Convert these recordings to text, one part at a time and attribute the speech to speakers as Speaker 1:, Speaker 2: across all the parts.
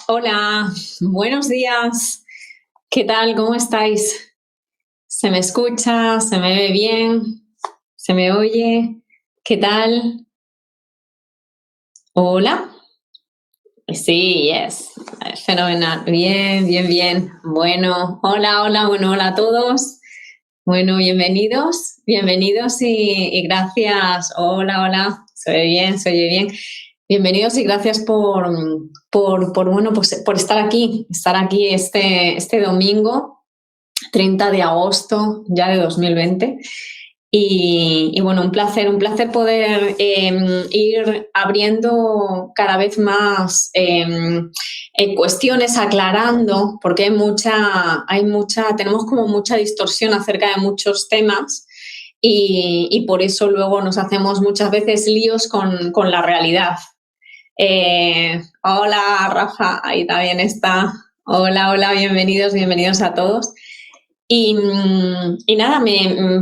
Speaker 1: Hola, buenos días. ¿Qué tal? ¿Cómo estáis? ¿Se me escucha? ¿Se me ve bien? ¿Se me oye? ¿Qué tal? Hola. Sí, yes. Fenomenal. Bien, bien, bien. Bueno, hola, hola, bueno, hola a todos. Bueno, bienvenidos y gracias. Hola, hola. Se ve bien, se oye bien. Bienvenidos y gracias bueno, pues, por estar aquí este domingo 30 de agosto ya de 2020. Y bueno, un placer poder ir abriendo cada vez más cuestiones, aclarando, porque tenemos como mucha distorsión acerca de muchos temas y por eso luego nos hacemos muchas veces líos con la realidad. Hola, Rafa, ahí también está. Hola, hola, bienvenidos a todos. Y nada,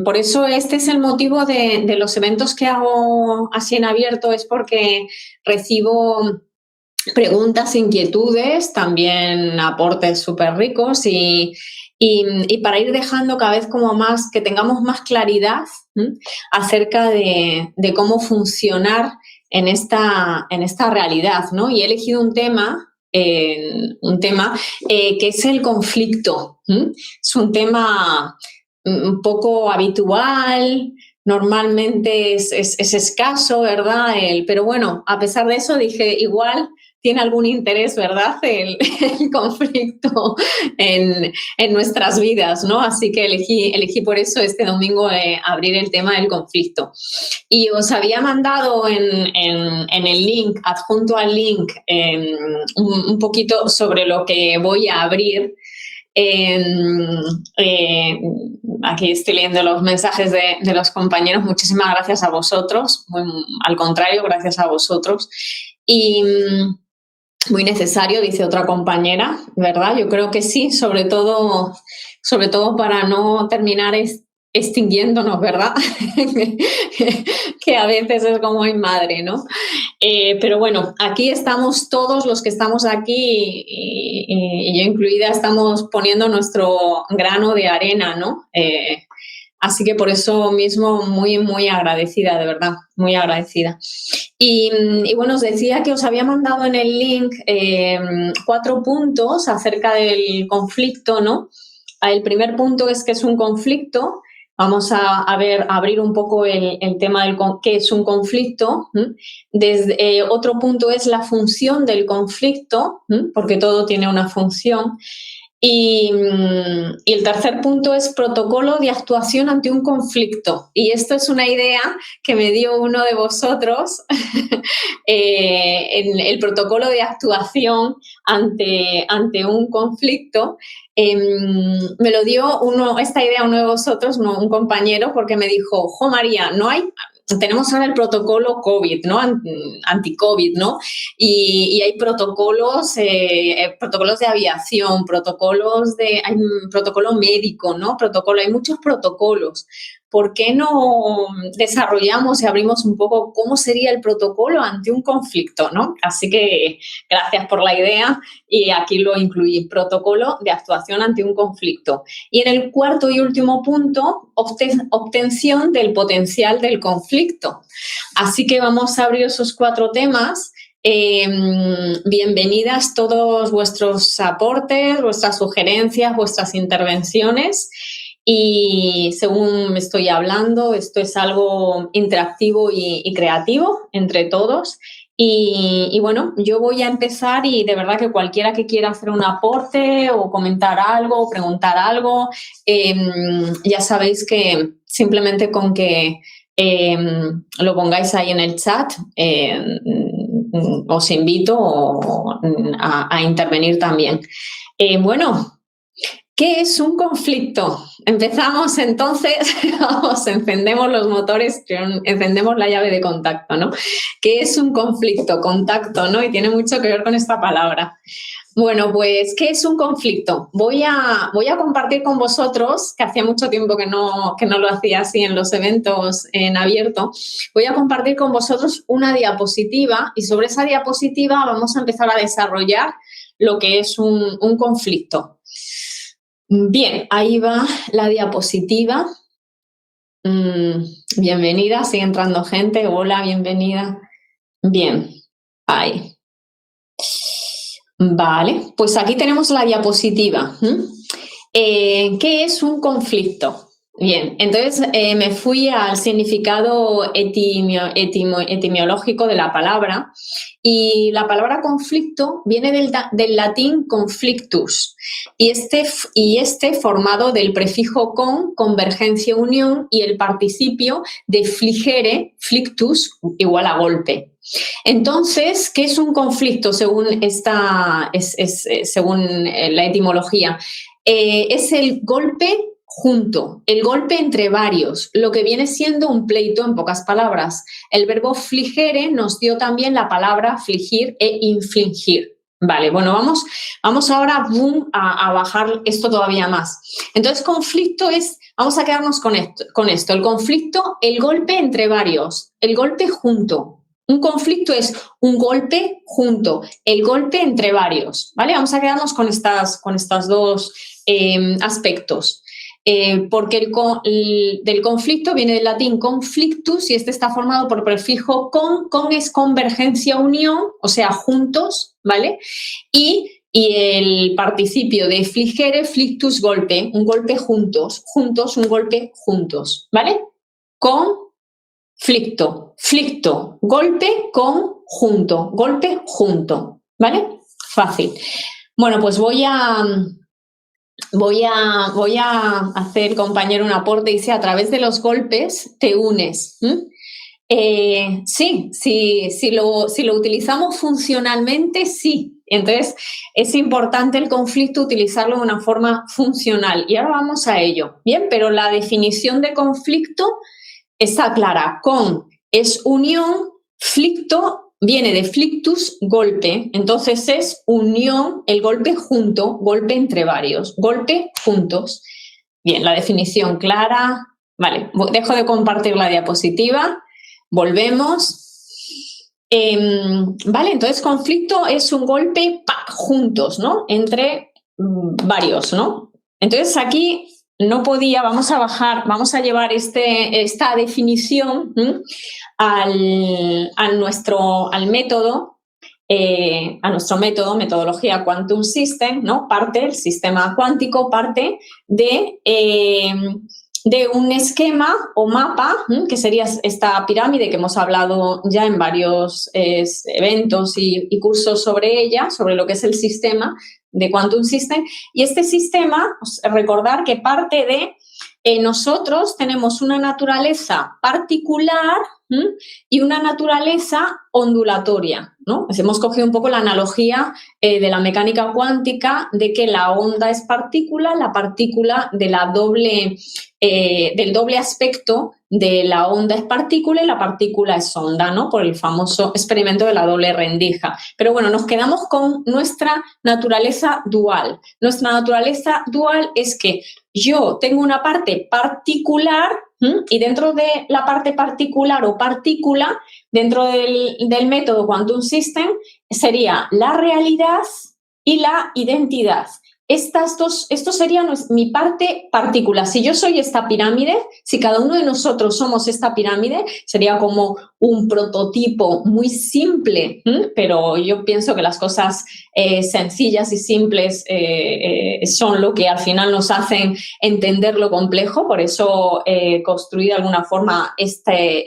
Speaker 1: por eso este es el motivo de los eventos que hago así en abierto, es porque recibo preguntas, inquietudes, también aportes súper ricos y para ir dejando cada vez como más, que tengamos más claridad acerca de cómo funcionar en esta realidad, ¿no? Y he elegido un tema que es el conflicto. Es un tema un poco habitual, normalmente es escaso, ¿verdad? Pero bueno, a pesar de eso dije, igual tiene algún interés, ¿verdad? El conflicto en nuestras vidas, ¿no? Así que elegí por eso este domingo abrir el tema del conflicto. Y os había mandado en el link, adjunto al link, un poquito sobre lo que voy a abrir. Eh, eh, Aquí estoy leyendo los mensajes de los compañeros. Muchísimas gracias a vosotros. Al contrario, gracias a vosotros. Y muy necesario, dice otra compañera, ¿verdad? Yo creo que sí, sobre todo para no terminar extinguiéndonos, ¿verdad? Que a veces es como mi madre, ¿no? Pero bueno, aquí estamos todos los que estamos aquí y yo incluida, estamos poniendo nuestro grano de arena, ¿no? Así que por eso mismo muy, muy agradecida, de verdad, muy agradecida. Y bueno, os decía que os había mandado en el link 4 puntos acerca del conflicto, ¿no? El primer punto es que es un conflicto. Vamos a abrir un poco el tema del qué es un conflicto. Otro punto es la función del conflicto, porque todo tiene una función. Y el tercer punto es protocolo de actuación ante un conflicto. Y esto es una idea que me dio uno de vosotros en el protocolo de actuación ante un conflicto. Me lo dio esta idea uno de vosotros, un compañero, porque me dijo, jo María, tenemos ahora el protocolo COVID, ¿no? Anti-COVID, ¿no? Y hay protocolos de aviación, hay un protocolo médico, ¿no? Hay muchos protocolos. ¿Por qué no desarrollamos y abrimos un poco cómo sería el protocolo ante un conflicto, ¿no? Así que gracias por la idea y aquí lo incluí, protocolo de actuación ante un conflicto. Y en el cuarto y último punto, obtención del potencial del conflicto. Así que vamos a abrir esos 4 temas. Bienvenidas todos vuestros aportes, vuestras sugerencias, vuestras intervenciones. Y según estoy hablando, esto es algo interactivo y creativo entre todos. Y bueno, yo voy a empezar y de verdad que cualquiera que quiera hacer un aporte o comentar algo o preguntar algo, ya sabéis que simplemente con que lo pongáis ahí en el chat, os invito a intervenir también. Bueno, ¿qué es un conflicto? Empezamos entonces, encendemos los motores, encendemos la llave de contacto, ¿no? ¿Qué es un conflicto? Contacto, ¿no? Y tiene mucho que ver con esta palabra. Bueno, pues, ¿qué es un conflicto? Voy a compartir con vosotros, que hacía mucho tiempo que no lo hacía así en los eventos en abierto, voy a compartir con vosotros una diapositiva y sobre esa diapositiva vamos a empezar a desarrollar lo que es un conflicto. Bien, ahí va la diapositiva. Bienvenida, sigue entrando gente. Hola, bienvenida. Bien, ahí. Vale, pues aquí tenemos la diapositiva. ¿Qué es un conflicto? Bien, entonces me fui al significado etimológico de la palabra, y la palabra conflicto viene del latín conflictus, y este formado del prefijo con, convergencia, unión, y el participio de fligere, flictus, igual a golpe. Entonces, ¿qué es un conflicto según según la etimología? Es el golpe junto, el golpe entre varios, lo que viene siendo un pleito en pocas palabras. El verbo fligere nos dio también la palabra fligir e infligir. Vale, bueno, vamos ahora a bajar esto todavía más. Entonces, conflicto es, vamos a quedarnos con esto. El conflicto, el golpe entre varios, el golpe junto. Un conflicto es un golpe junto, el golpe entre varios, ¿vale? Vamos a quedarnos con estas dos aspectos. Porque del conflicto viene del latín conflictus, y este está formado por prefijo con es convergencia, unión, o sea, juntos, ¿vale? Y el participio de fligere, flictus, golpe, un golpe juntos, un golpe juntos, ¿vale? Flicto, golpe con junto, golpe junto, ¿vale? Fácil. Bueno, pues voy a hacer, compañero, un aporte. Dice, a través de los golpes te unes. Sí, si lo utilizamos funcionalmente, sí. Entonces, es importante el conflicto utilizarlo de una forma funcional. Y ahora vamos a ello. Bien, pero la definición de conflicto está clara. Con es unión, flicto viene de flictus, golpe. Entonces es unión, el golpe junto, golpe entre varios, golpe juntos. Bien, la definición clara. Vale, dejo de compartir la diapositiva. Volvemos. Vale, entonces conflicto es un golpe juntos, ¿no? Entre varios, ¿no? Entonces aquí no podía, vamos a llevar esta definición al método, a nuestro método, metodología Quantum System, ¿no? Parte, el sistema cuántico, parte de un esquema o mapa, que sería esta pirámide que hemos hablado ya en varios eventos y cursos sobre ella, sobre lo que es el sistema de Quantum System. Y este sistema, recordar que parte de nosotros tenemos una naturaleza particular y una naturaleza ondulatoria, ¿no? Pues hemos cogido un poco la analogía de la mecánica cuántica, de que la onda es partícula, la partícula de del doble aspecto de la onda es partícula y la partícula es onda, ¿no? Por el famoso experimento de la doble rendija. Pero bueno, nos quedamos con nuestra naturaleza dual. Nuestra naturaleza dual es que yo tengo una parte particular y dentro de la parte particular o partícula, dentro del método Quantum System, sería la realidad y la identidad. Esto sería mi parte partícula. Si yo soy esta pirámide, si cada uno de nosotros somos esta pirámide, sería como un prototipo muy simple, pero yo pienso que las cosas sencillas y simples son lo que al final nos hacen entender lo complejo. Por eso construí de alguna forma este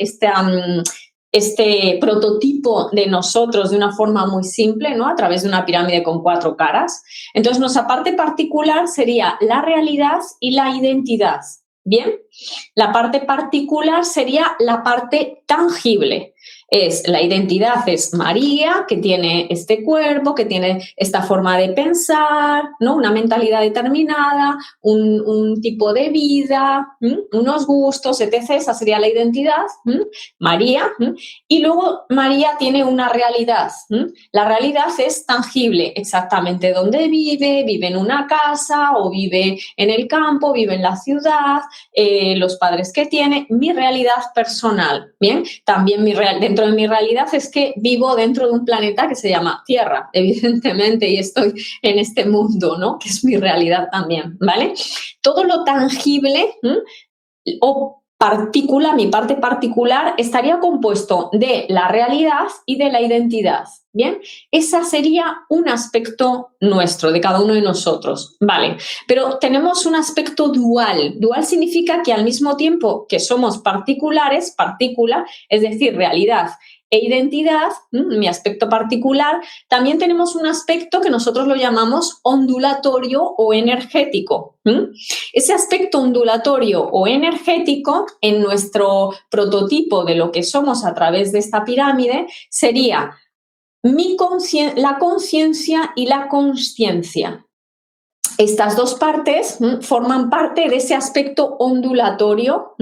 Speaker 1: prototipo de nosotros de una forma muy simple, ¿no? A través de una pirámide con 4 caras. Entonces, nuestra parte particular sería la realidad y la identidad. ¿Bien? La parte particular sería la parte tangible. La identidad es María, que tiene este cuerpo, que tiene esta forma de pensar, ¿no? Una mentalidad determinada, un tipo de vida, unos gustos, etc. Esa sería la identidad, María. Y luego María tiene una realidad. La realidad es tangible, exactamente dónde vive en una casa o vive en el campo, vive en la ciudad, los padres que tiene, mi realidad personal. Bien, también dentro dentro de mi realidad es que vivo dentro de un planeta que se llama Tierra, evidentemente, y estoy en este mundo, ¿no? Que es mi realidad también, ¿vale? Todo lo tangible o partícula, mi parte particular, estaría compuesto de la realidad y de la identidad. Bien, ese sería un aspecto nuestro, de cada uno de nosotros, ¿vale? Pero tenemos un aspecto dual. Dual significa que al mismo tiempo que somos particulares, partícula, es decir, realidad e identidad, mi aspecto particular, también tenemos un aspecto que nosotros lo llamamos ondulatorio o energético. Ese aspecto ondulatorio o energético, en nuestro prototipo de lo que somos a través de esta pirámide, sería la conciencia y la consciencia. Estas dos partes forman parte de ese aspecto ondulatorio,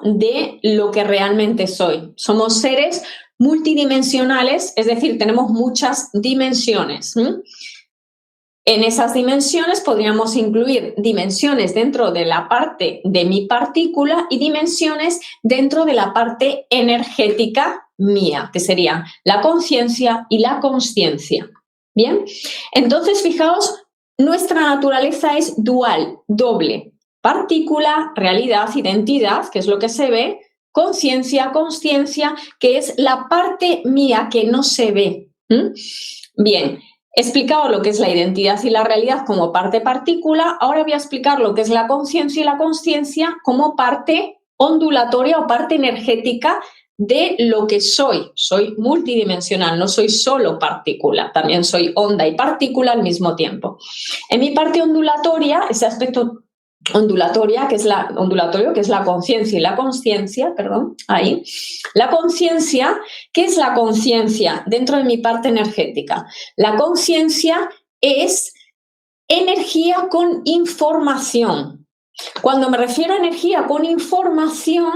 Speaker 1: de lo que realmente soy. Somos seres multidimensionales, es decir, tenemos muchas dimensiones. En esas dimensiones podríamos incluir dimensiones dentro de la parte de mi partícula y dimensiones dentro de la parte energética mía, que serían la conciencia y la consciencia. Bien, entonces fijaos, nuestra naturaleza es dual, doble. Partícula, realidad, identidad, que es lo que se ve, conciencia, consciencia, que es la parte mía que no se ve. Bien, he explicado lo que es la identidad y la realidad como parte partícula, ahora voy a explicar lo que es la conciencia y la consciencia como parte ondulatoria o parte energética de lo que soy. Soy multidimensional, no soy solo partícula, también soy onda y partícula al mismo tiempo. En mi parte ondulatoria, ese aspecto ondulatorio, que es la conciencia y la consciencia, ahí. La conciencia, ¿qué es la conciencia dentro de mi parte energética? La conciencia es energía con información. Cuando me refiero a energía con información,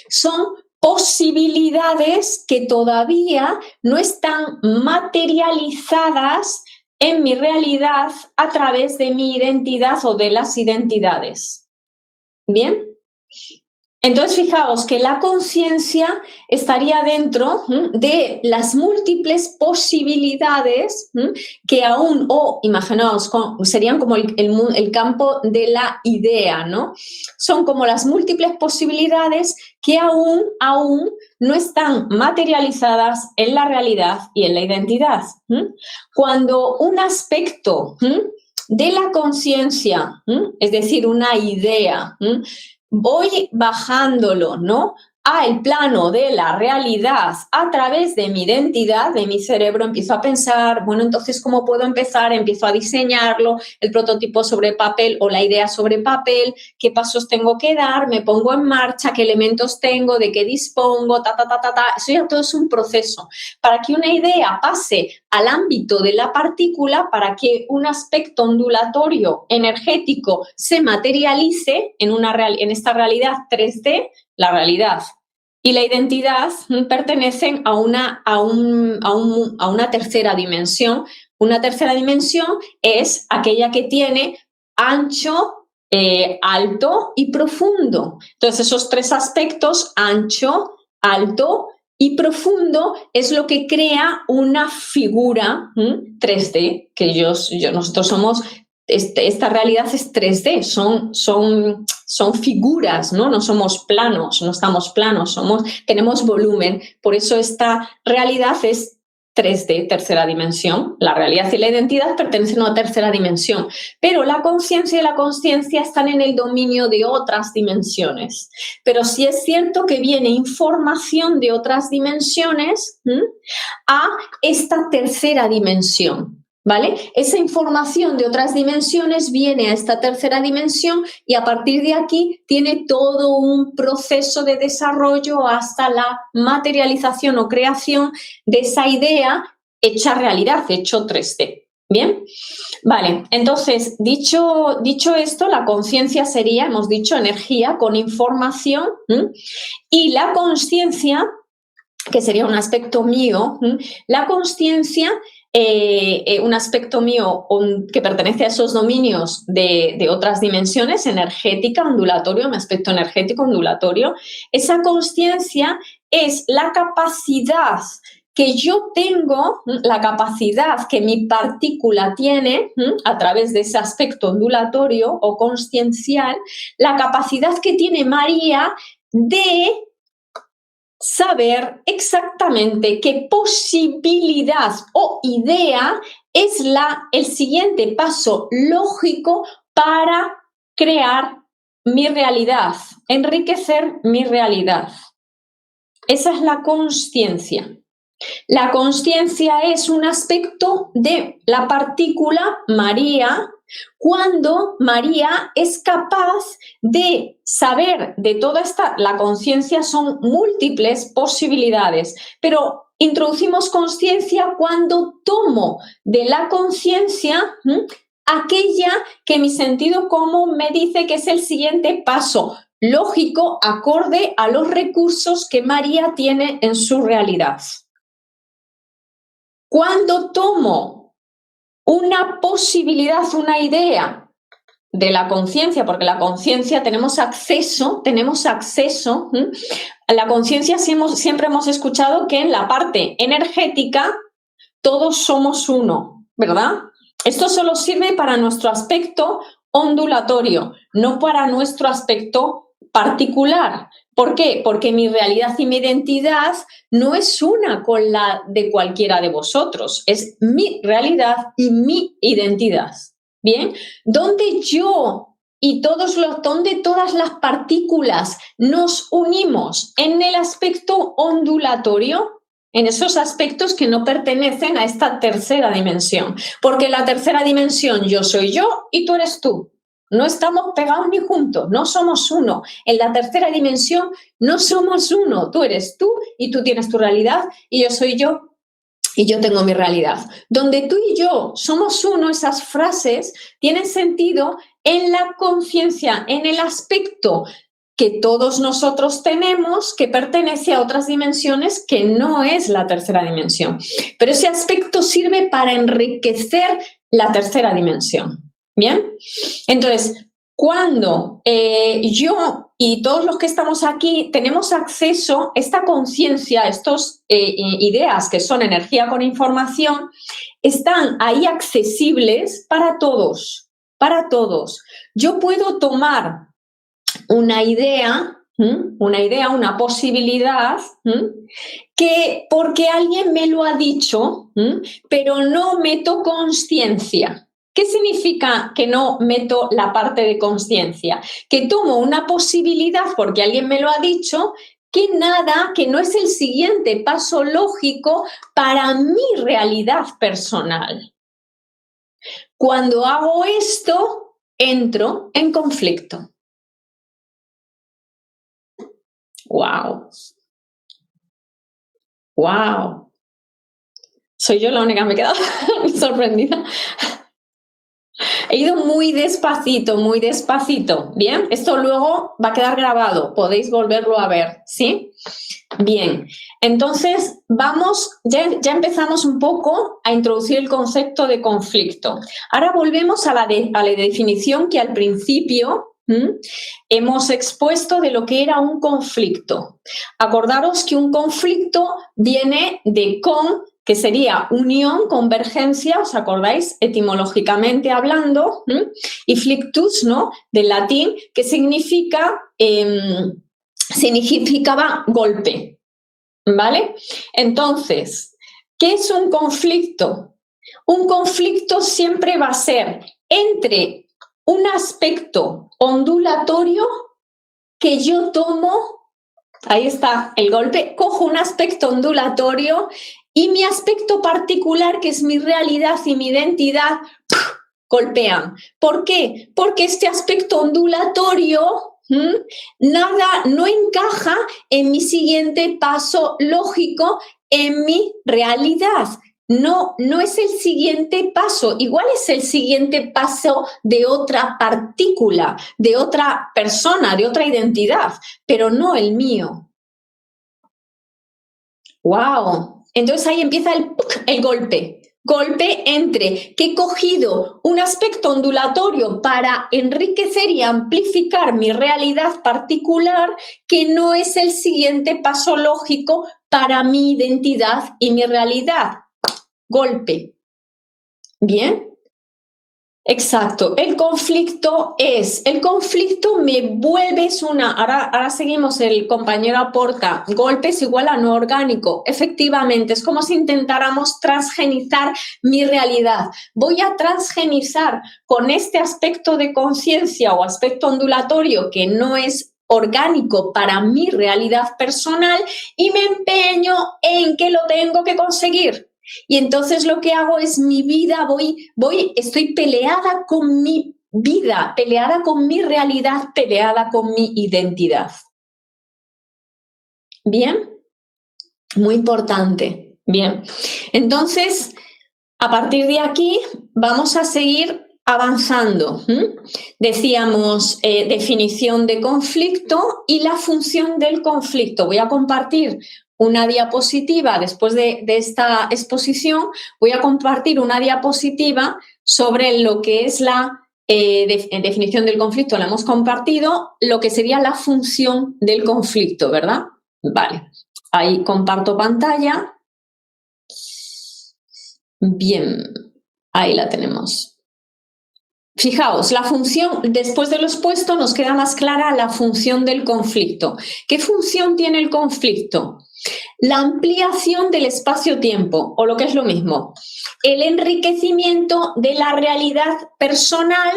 Speaker 1: son posibilidades que todavía no están materializadas en mi realidad a través de mi identidad o de las identidades. ¿Bien? Entonces, fijaos que la conciencia estaría dentro de las múltiples posibilidades que aún, imaginaos, serían como el campo de la idea, ¿no? Son como las múltiples posibilidades que aún no están materializadas en la realidad y en la identidad. Cuando un aspecto de la conciencia, es decir, una idea, voy bajándolo, ¿no?, al plano de la realidad a través de mi identidad, de mi cerebro, empiezo a pensar, bueno, entonces, ¿cómo puedo empezar? Empiezo a diseñarlo, el prototipo sobre papel o la idea sobre papel, qué pasos tengo que dar, me pongo en marcha, qué elementos tengo, de qué dispongo, Eso ya todo es un proceso. Para que una idea pase al ámbito de la partícula, para que un aspecto ondulatorio energético se materialice en esta realidad 3D, la realidad y la identidad pertenecen a una tercera dimensión. Una tercera dimensión es aquella que tiene ancho, alto y profundo. Entonces, esos tres aspectos, ancho, alto y profundo, es lo que crea una figura 3D, que nosotros somos. Esta realidad es 3D, son figuras, ¿no? No somos planos, no estamos planos, tenemos volumen. Por eso esta realidad es 3D, tercera dimensión. La realidad y la identidad pertenecen a una tercera dimensión, pero la conciencia y la consciencia están en el dominio de otras dimensiones. Pero sí es cierto que viene información de otras dimensiones a esta tercera dimensión. ¿Vale? Esa información de otras dimensiones viene a esta tercera dimensión y a partir de aquí tiene todo un proceso de desarrollo hasta la materialización o creación de esa idea hecha realidad, hecho 3D. ¿Bien? Vale, entonces, dicho esto, la conciencia sería, hemos dicho, energía con información y la consciencia, que sería un aspecto mío, la consciencia, un aspecto mío que pertenece a esos dominios de otras dimensiones, energética, ondulatorio, un aspecto energético, ondulatorio. Esa consciencia es la capacidad que yo tengo, la capacidad que mi partícula tiene a través de ese aspecto ondulatorio o consciencial, la capacidad que tiene María de saber exactamente qué posibilidad o idea es el siguiente paso lógico para crear mi realidad, enriquecer mi realidad. Esa es la consciencia. La consciencia es un aspecto de la partícula María, cuando María es capaz de saber de toda la conciencia son múltiples posibilidades, pero introducimos consciencia cuando tomo de la conciencia aquella que mi sentido común me dice que es el siguiente paso lógico, acorde a los recursos que María tiene en su realidad. Cuando tomo una posibilidad, una idea de la conciencia, porque la conciencia tenemos acceso, a la conciencia siempre hemos escuchado que en la parte energética todos somos uno, ¿verdad? Esto solo sirve para nuestro aspecto ondulatorio, no para nuestro aspecto particular. ¿Por qué? Porque mi realidad y mi identidad no es una con la de cualquiera de vosotros, es mi realidad y mi identidad. ¿Bien? Donde yo y donde todas las partículas nos unimos en el aspecto ondulatorio, en esos aspectos que no pertenecen a esta tercera dimensión. Porque la tercera dimensión yo soy yo y tú eres tú. No estamos pegados ni juntos, no somos uno. En la tercera dimensión no somos uno. Tú eres tú y tú tienes tu realidad y yo soy yo y yo tengo mi realidad. Donde tú y yo somos uno, esas frases tienen sentido en la conciencia, en el aspecto que todos nosotros tenemos que pertenece a otras dimensiones que no es la tercera dimensión. Pero ese aspecto sirve para enriquecer la tercera dimensión. ¿Bien? Entonces, cuando yo y todos los que estamos aquí tenemos acceso a esta conciencia, estas ideas que son energía con información, están ahí accesibles para todos, para todos. Yo puedo tomar una idea, una posibilidad, que porque alguien me lo ha dicho, pero no meto consciencia. ¿Qué significa que no meto la parte de consciencia? Que tomo una posibilidad porque alguien me lo ha dicho, que no es el siguiente paso lógico para mi realidad personal. Cuando hago esto, entro en conflicto. ¡Wow! ¡Wow! Soy yo la única que me he quedado sorprendida. He ido muy despacito, ¿bien? Esto luego va a quedar grabado, podéis volverlo a ver, ¿sí? Bien, entonces ya empezamos un poco a introducir el concepto de conflicto. Ahora volvemos a la definición que al principio hemos expuesto de lo que era un conflicto. Acordaros que un conflicto viene de que sería unión, convergencia, ¿os acordáis? Etimológicamente hablando, y flictus, ¿no? Del latín, que significaba golpe, ¿vale? Entonces, ¿qué es un conflicto? Un conflicto siempre va a ser entre un aspecto ondulatorio que yo tomo, ahí está el golpe, cojo un aspecto ondulatorio y mi aspecto particular, que es mi realidad y mi identidad, golpean. ¿Por qué? Porque este aspecto ondulatorio no encaja en mi siguiente paso lógico, en mi realidad. No es el siguiente paso. Igual es el siguiente paso de otra partícula, de otra persona, de otra identidad, pero no el mío. ¡Wow! Entonces ahí empieza el golpe. golpe entre que he cogido un aspecto ondulatorio para enriquecer y amplificar mi realidad particular, que no es el siguiente paso lógico para mi identidad y mi realidad. Golpe. ¿Bien? Exacto. El conflicto me vuelve, ahora seguimos, el compañero aporta, golpe es igual a no orgánico. Efectivamente, es como si intentáramos transgenizar mi realidad. Voy a transgenizar con este aspecto de conciencia o aspecto ondulatorio que no es orgánico para mi realidad personal y me empeño en que lo tengo que conseguir. Y entonces lo que hago es mi vida, estoy peleada con mi vida, peleada con mi realidad, peleada con mi identidad. ¿Bien? Muy importante. Bien. Entonces, a partir de aquí vamos a seguir avanzando. Decíamos definición de conflicto y la función del conflicto. Voy a compartir una diapositiva, después de esta exposición, voy a compartir una diapositiva sobre lo que es la definición del conflicto. La hemos compartido, lo que sería la función del conflicto, ¿verdad? Vale, ahí comparto pantalla. Bien, ahí la tenemos. Fijaos, la función, después de lo expuesto, nos queda más clara la función del conflicto. ¿Qué función tiene el conflicto? La ampliación del espacio-tiempo, o lo que es lo mismo, el enriquecimiento de la realidad personal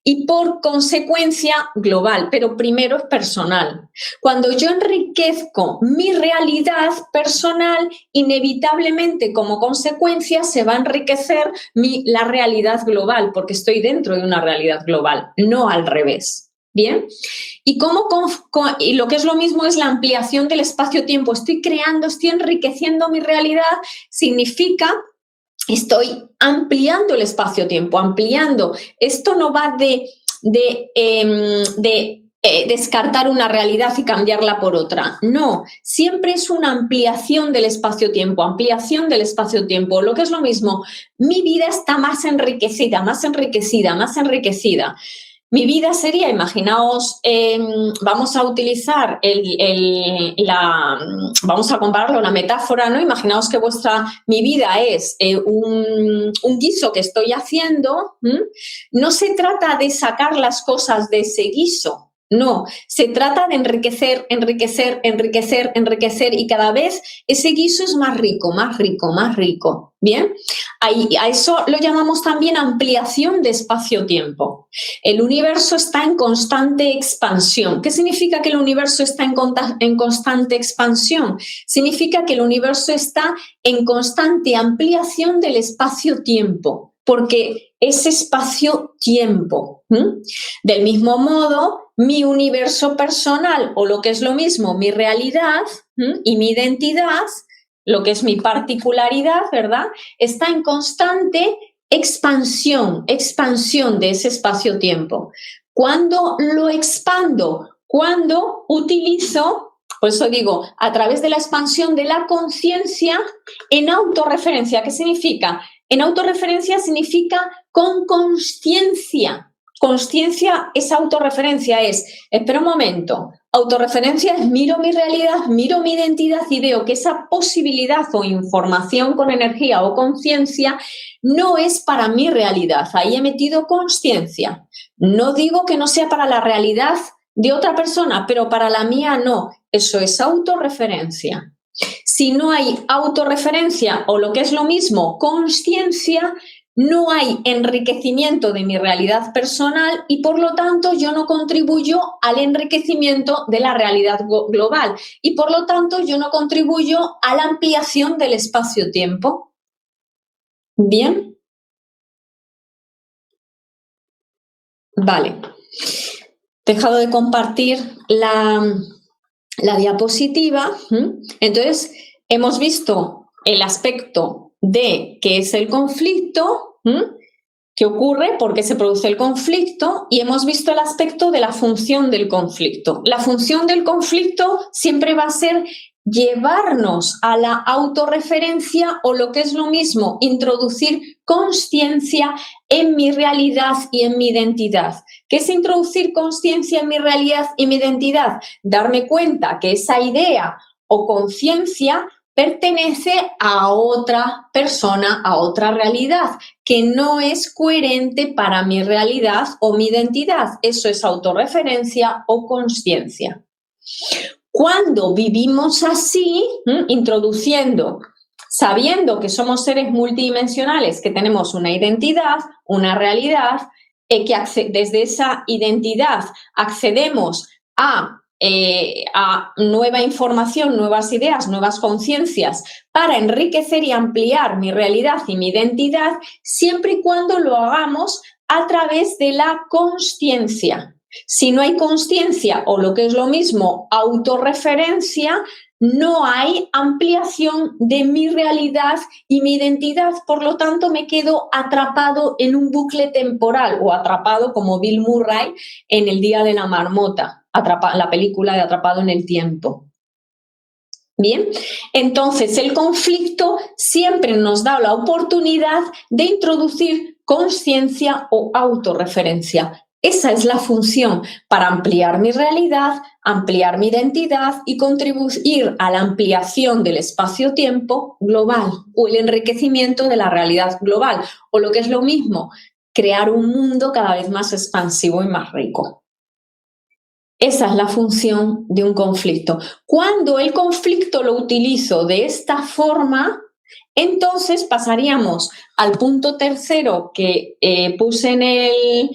Speaker 1: y por consecuencia global, pero primero es personal. Cuando yo enriquezco mi realidad personal, inevitablemente como consecuencia se va a enriquecer la realidad global, porque estoy dentro de una realidad global, no al revés. ¿Bien? Y lo que es lo mismo es la ampliación del espacio-tiempo. Estoy enriqueciendo mi realidad, significa estoy ampliando el espacio-tiempo, ampliando. Esto no va de descartar una realidad y cambiarla por otra. No, siempre es una ampliación del espacio-tiempo, ampliación del espacio-tiempo. Lo que es lo mismo, mi vida está más enriquecida, más enriquecida, más enriquecida. Mi vida sería, imaginaos, vamos a utilizar vamos a compararlo, la metáfora, ¿no? Imaginaos que mi vida es un guiso que estoy haciendo. No se trata de sacar las cosas de ese guiso. No, se trata de enriquecer, enriquecer, enriquecer, enriquecer y cada vez ese guiso es más rico, más rico, más rico. ¿Bien? A eso lo llamamos también ampliación de espacio-tiempo. El universo está en constante expansión. ¿Qué significa que el universo está en constante expansión? Significa que el universo está en constante ampliación del espacio-tiempo, porque es espacio-tiempo. Del mismo modo, mi universo personal, o lo que es lo mismo, mi realidad y mi identidad, lo que es mi particularidad, ¿verdad?, está en constante expansión de ese espacio-tiempo. ¿Cuándo lo expando? Cuando utilizo, por eso digo, a través de la expansión de la conciencia en autorreferencia. ¿Qué significa? En autorreferencia significa con consciencia. Consciencia es autorreferencia, espera un momento, autorreferencia es miro mi realidad, miro mi identidad y veo que esa posibilidad o información con energía o conciencia no es para mi realidad, ahí he metido consciencia. No digo que no sea para la realidad de otra persona, pero para la mía no, eso es autorreferencia. Si no hay autorreferencia o lo que es lo mismo, consciencia, no hay enriquecimiento de mi realidad personal y por lo tanto yo no contribuyo al enriquecimiento de la realidad global y por lo tanto yo no contribuyo a la ampliación del espacio-tiempo. ¿Bien? Vale. He dejado de compartir la diapositiva. Entonces, hemos visto el aspecto de qué es el conflicto, qué ocurre, por qué se produce el conflicto, y hemos visto el aspecto de la función del conflicto. La función del conflicto siempre va a ser llevarnos a la autorreferencia o, lo que es lo mismo, introducir consciencia en mi realidad y en mi identidad. ¿Qué es introducir consciencia en mi realidad y mi identidad? Darme cuenta que esa idea o conciencia pertenece a otra persona, a otra realidad, que no es coherente para mi realidad o mi identidad. Eso es autorreferencia o consciencia. Cuando vivimos así, introduciendo, sabiendo que somos seres multidimensionales, que tenemos una identidad, una realidad, que desde esa identidad accedemos a nueva información, nuevas ideas, nuevas conciencias para enriquecer y ampliar mi realidad y mi identidad, siempre y cuando lo hagamos a través de la consciencia. Si no hay consciencia o, lo que es lo mismo, autorreferencia, no hay ampliación de mi realidad y mi identidad. Por lo tanto, me quedo atrapado en un bucle temporal o atrapado como Bill Murray en El día de la marmota, la película de Atrapado en el tiempo. Bien, entonces el conflicto siempre nos da la oportunidad de introducir consciencia o autorreferencia. Esa es la función para ampliar mi realidad, ampliar mi identidad y contribuir a la ampliación del espacio-tiempo global o el enriquecimiento de la realidad global, o, lo que es lo mismo, crear un mundo cada vez más expansivo y más rico. Esa es la función de un conflicto. Cuando el conflicto lo utilizo de esta forma, entonces pasaríamos al punto tercero que puse en el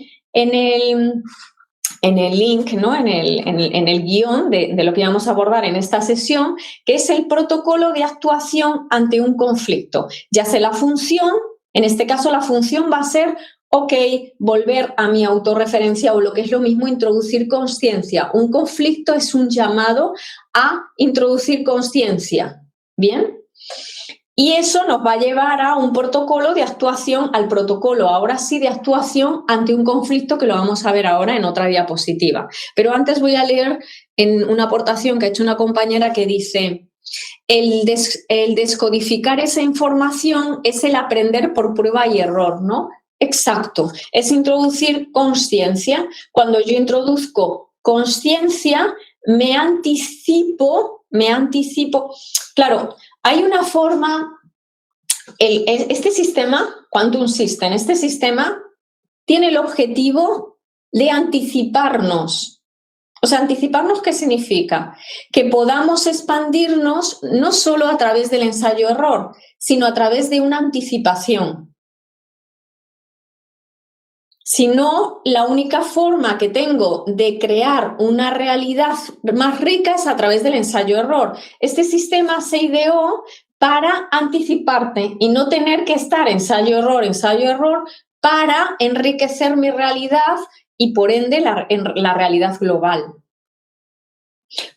Speaker 1: link, ¿no? en el guión de lo que vamos a abordar en esta sesión, que es el protocolo de actuación ante un conflicto. Ya sé la función, en este caso la función va a ser, ok, volver a mi autorreferencia o, lo que es lo mismo, introducir consciencia. Un conflicto es un llamado a introducir consciencia. ¿Bien? Y eso nos va a llevar a un protocolo de actuación, al protocolo, ahora sí, de actuación ante un conflicto, que lo vamos a ver ahora en otra diapositiva. Pero antes voy a leer en una aportación que ha hecho una compañera que dice: el descodificar esa información es el aprender por prueba y error, ¿no? Exacto, es introducir consciencia. Cuando yo introduzco consciencia, me anticipo. Claro, hay una forma, este sistema, Quantum System, este sistema tiene el objetivo de anticiparnos. O sea, anticiparnos, ¿qué significa? Que podamos expandirnos no solo a través del ensayo-error, sino a través de una anticipación. Si no, la única forma que tengo de crear una realidad más rica es a través del ensayo-error. Este sistema se ideó para anticiparte y no tener que estar ensayo-error, para enriquecer mi realidad y, por ende, la realidad global.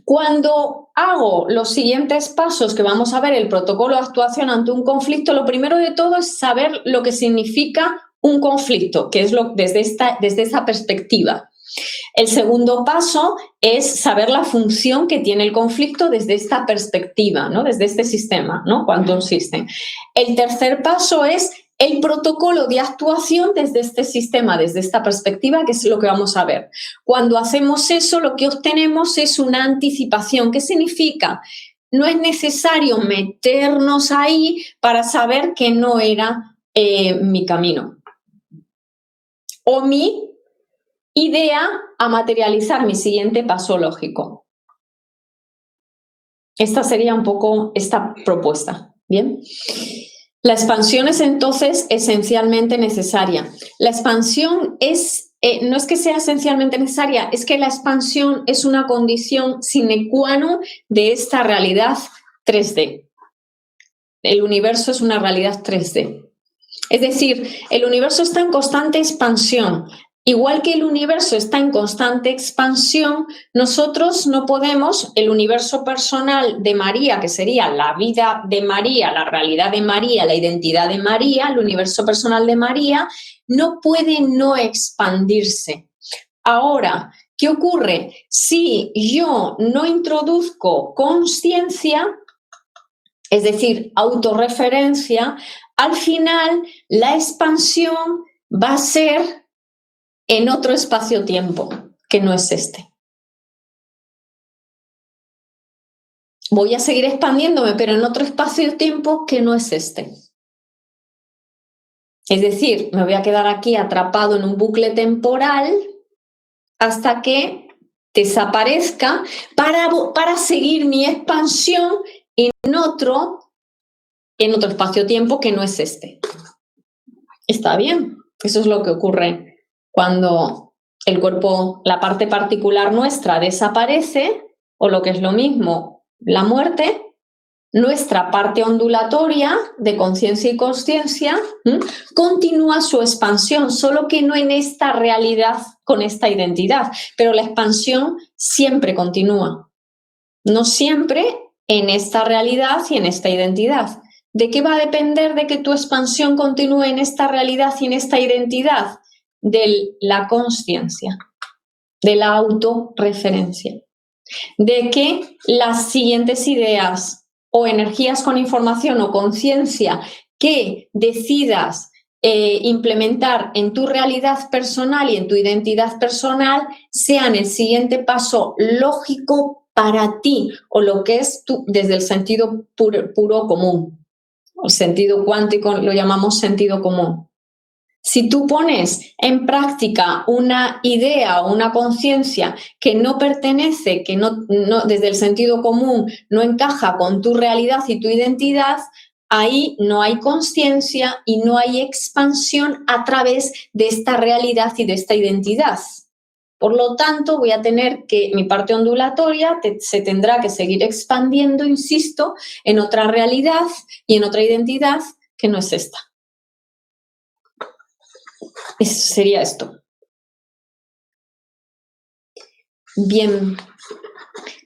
Speaker 1: Cuando hago los siguientes pasos que vamos a ver, el protocolo de actuación ante un conflicto, lo primero de todo es saber lo que significa un conflicto, que es desde esta perspectiva. El segundo paso es saber la función que tiene el conflicto desde esta perspectiva, ¿no? Desde este sistema, ¿no? Quantum System. El tercer paso es el protocolo de actuación desde este sistema, desde esta perspectiva, que es lo que vamos a ver. Cuando hacemos eso, lo que obtenemos es una anticipación. ¿Qué significa? No es necesario meternos ahí para saber que no era mi camino o mi idea a materializar mi siguiente paso lógico. Esta sería un poco esta propuesta. ¿Bien? La expansión es entonces esencialmente necesaria. La expansión no es que sea esencialmente necesaria, es que la expansión es una condición sine qua non de esta realidad 3D. El universo es una realidad 3D. Es decir, el universo está en constante expansión. Igual que el universo está en constante expansión, nosotros no podemos, el universo personal de María, que sería la vida de María, la realidad de María, la identidad de María, el universo personal de María, no puede no expandirse. Ahora, ¿Qué ocurre? Si yo no introduzco consciencia, es decir, autorreferencia, al final la expansión va a ser en otro espacio-tiempo, que no es este. Voy a seguir expandiéndome, pero en otro espacio-tiempo que no es este. Es decir, me voy a quedar aquí atrapado en un bucle temporal hasta que desaparezca para seguir mi expansión en otro espacio-tiempo que no es este. Está bien. Eso es lo que ocurre cuando el cuerpo, la parte particular nuestra desaparece, o lo que es lo mismo, la muerte. Nuestra parte ondulatoria de conciencia y consciencia continúa su expansión, solo que no en esta realidad con esta identidad, pero la expansión siempre continúa, no siempre en esta realidad y en esta identidad. ¿De qué va a depender de que tu expansión continúe en esta realidad y en esta identidad? De la consciencia, de la autorreferencia, de que las siguientes ideas o energías con información o conciencia que decidas implementar en tu realidad personal y en tu identidad personal sean el siguiente paso lógico para ti, o lo que es tú, desde el sentido puro común. El sentido cuántico lo llamamos sentido común. Si tú pones en práctica una idea o una conciencia que no pertenece, que no desde el sentido común no encaja con tu realidad y tu identidad, ahí no hay consciencia y no hay expansión a través de esta realidad y de esta identidad. Por lo tanto, voy a tener que, mi parte ondulatoria se tendrá que seguir expandiendo, insisto, en otra realidad y en otra identidad que no es esta. Eso sería esto. Bien,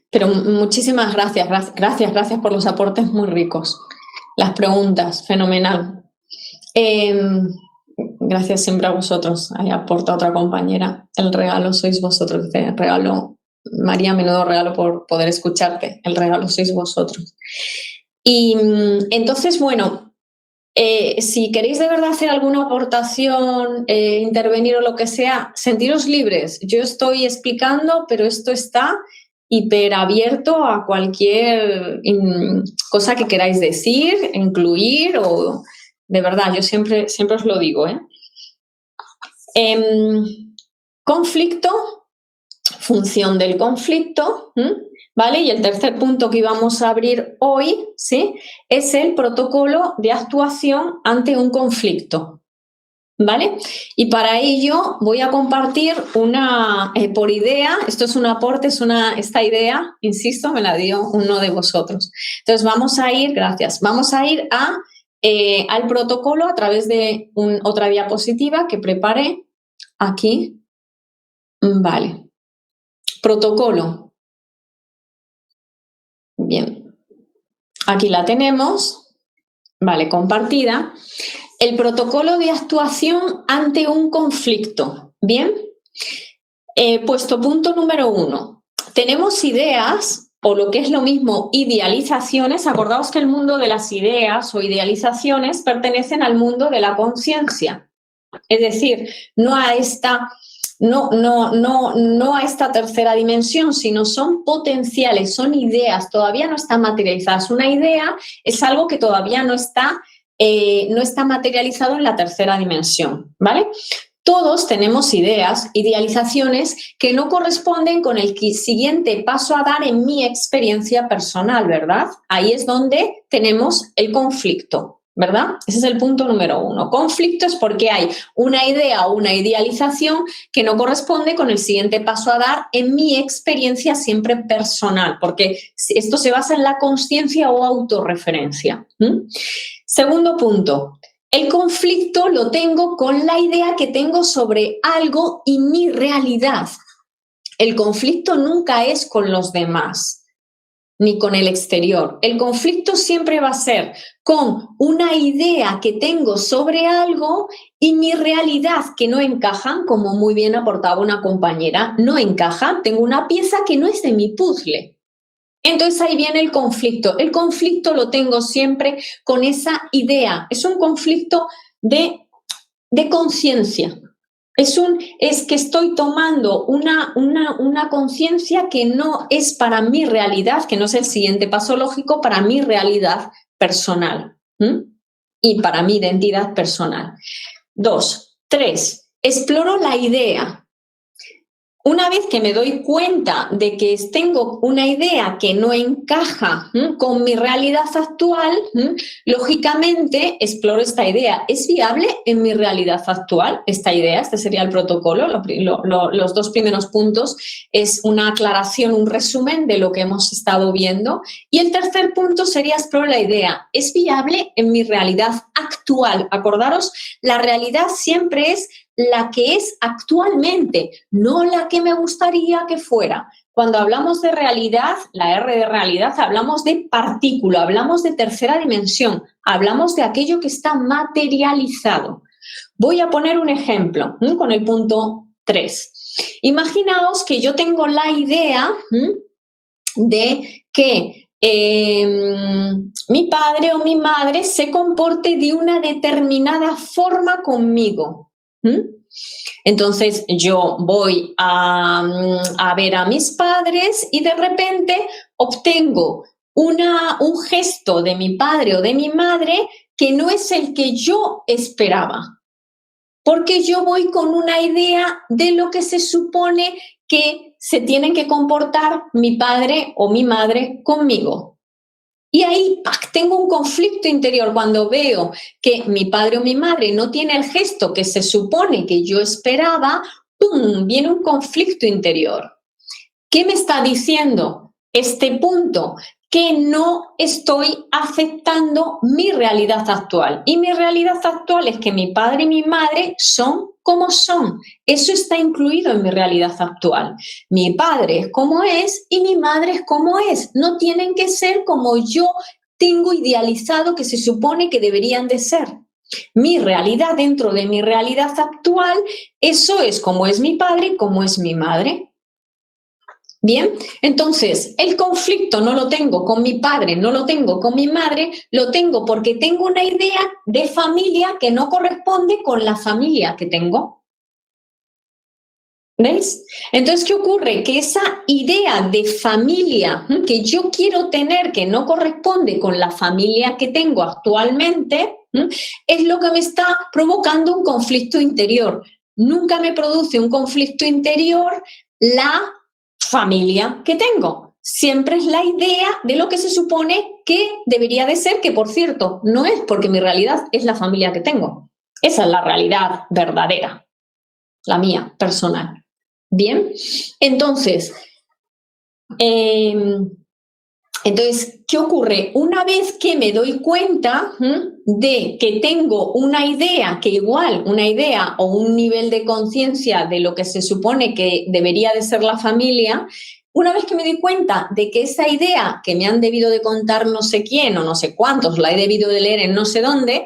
Speaker 1: pero muchísimas gracias por los aportes muy ricos. Las preguntas, fenomenal. Gracias siempre a vosotros. Ahí aporta otra compañera. El regalo sois vosotros. El regalo, María, menudo regalo por poder escucharte. El regalo sois vosotros. Y entonces, bueno, si queréis de verdad hacer alguna aportación, intervenir o lo que sea, sentiros libres. Yo estoy explicando, pero esto está hiperabierto a cualquier cosa que queráis decir, incluir, o de verdad, yo siempre os lo digo. Conflicto, función del conflicto, ¿vale? Y el tercer punto que íbamos a abrir hoy, ¿sí?, es el protocolo de actuación ante un conflicto, ¿vale? Y para ello voy a compartir una, por idea, esto es un aporte, esta idea, insisto, me la dio uno de vosotros. Entonces vamos a ir al protocolo a través de otra diapositiva que preparé aquí. Vale. Protocolo. Bien, aquí la tenemos, vale, compartida. El protocolo de actuación ante un conflicto. Bien, puesto punto número 1. Tenemos ideas, o lo que es lo mismo, idealizaciones. Acordaos que el mundo de las ideas o idealizaciones pertenecen al mundo de la conciencia. Es decir, no a esta tercera dimensión, sino son potenciales, son ideas, todavía no están materializadas. Una idea es algo que todavía no está materializado en la tercera dimensión, ¿vale? Todos tenemos ideas, idealizaciones que no corresponden con el siguiente paso a dar en mi experiencia personal, ¿verdad? Ahí es donde tenemos el conflicto, ¿verdad? Ese es el punto número 1. Conflicto es porque hay una idea o una idealización que no corresponde con el siguiente paso a dar en mi experiencia siempre personal, porque esto se basa en la consciencia o autorreferencia. Segundo punto. El conflicto lo tengo con la idea que tengo sobre algo y mi realidad. El conflicto nunca es con los demás. ni con el exterior. El conflicto siempre va a ser con una idea que tengo sobre algo y mi realidad que no encajan, como muy bien aportaba una compañera, no encajan. Tengo una pieza que no es de mi puzzle. Entonces ahí viene el conflicto. El conflicto lo tengo siempre con esa idea. Es un conflicto de conciencia. Es que estoy tomando una conciencia que no es para mi realidad, que no es el siguiente paso lógico para mi realidad personal y para mi identidad personal. 2. 3. Exploro la idea. Una vez que me doy cuenta de que tengo una idea que no encaja con mi realidad actual, lógicamente exploro esta idea. ¿Es viable en mi realidad actual esta idea? Este sería el protocolo. Los 2 primeros puntos es una aclaración, un resumen de lo que hemos estado viendo. Y el tercer punto sería explorar la idea. ¿Es viable en mi realidad actual? Acordaros, la realidad siempre es la que es actualmente, no la que me gustaría que fuera. Cuando hablamos de realidad, la R de realidad, hablamos de partícula, hablamos de tercera dimensión, hablamos de aquello que está materializado. Voy a poner un ejemplo con el punto 3. Imaginaos que yo tengo la idea de que mi padre o mi madre se comporte de una determinada forma conmigo. Entonces yo voy a ver a mis padres y de repente obtengo un gesto de mi padre o de mi madre que no es el que yo esperaba, porque yo voy con una idea de lo que se supone que se tienen que comportar mi padre o mi madre conmigo. Y ahí tengo un conflicto interior cuando veo que mi padre o mi madre no tiene el gesto que se supone que yo esperaba. ¡Pum! Viene un conflicto interior. ¿Qué me está diciendo este punto? Que no estoy aceptando mi realidad actual. Y mi realidad actual es que mi padre y mi madre son como son. Eso está incluido en mi realidad actual. Mi padre es como es y mi madre es como es. No tienen que ser como yo tengo idealizado que se supone que deberían de ser. Mi realidad dentro de mi realidad actual, eso es como es mi padre y como es mi madre. Bien, entonces el conflicto no lo tengo con mi padre, no lo tengo con mi madre, lo tengo porque tengo una idea de familia que no corresponde con la familia que tengo. ¿Veis? Entonces, ¿qué ocurre? Que esa idea de familia que yo quiero tener, que no corresponde con la familia que tengo actualmente, es lo que me está provocando un conflicto interior. Nunca me produce un conflicto interior la familia que tengo. Siempre es la idea de lo que se supone que debería de ser, que por cierto, no es porque mi realidad es la familia que tengo. Esa es la realidad verdadera, la mía, personal. Bien, entonces, ¿qué ocurre? Una vez que me doy cuenta de que tengo una idea, que igual una idea o un nivel de conciencia de lo que se supone que debería de ser la familia, una vez que me doy cuenta de que esa idea que me han debido de contar no sé quién o no sé cuántos, la he debido de leer en no sé dónde,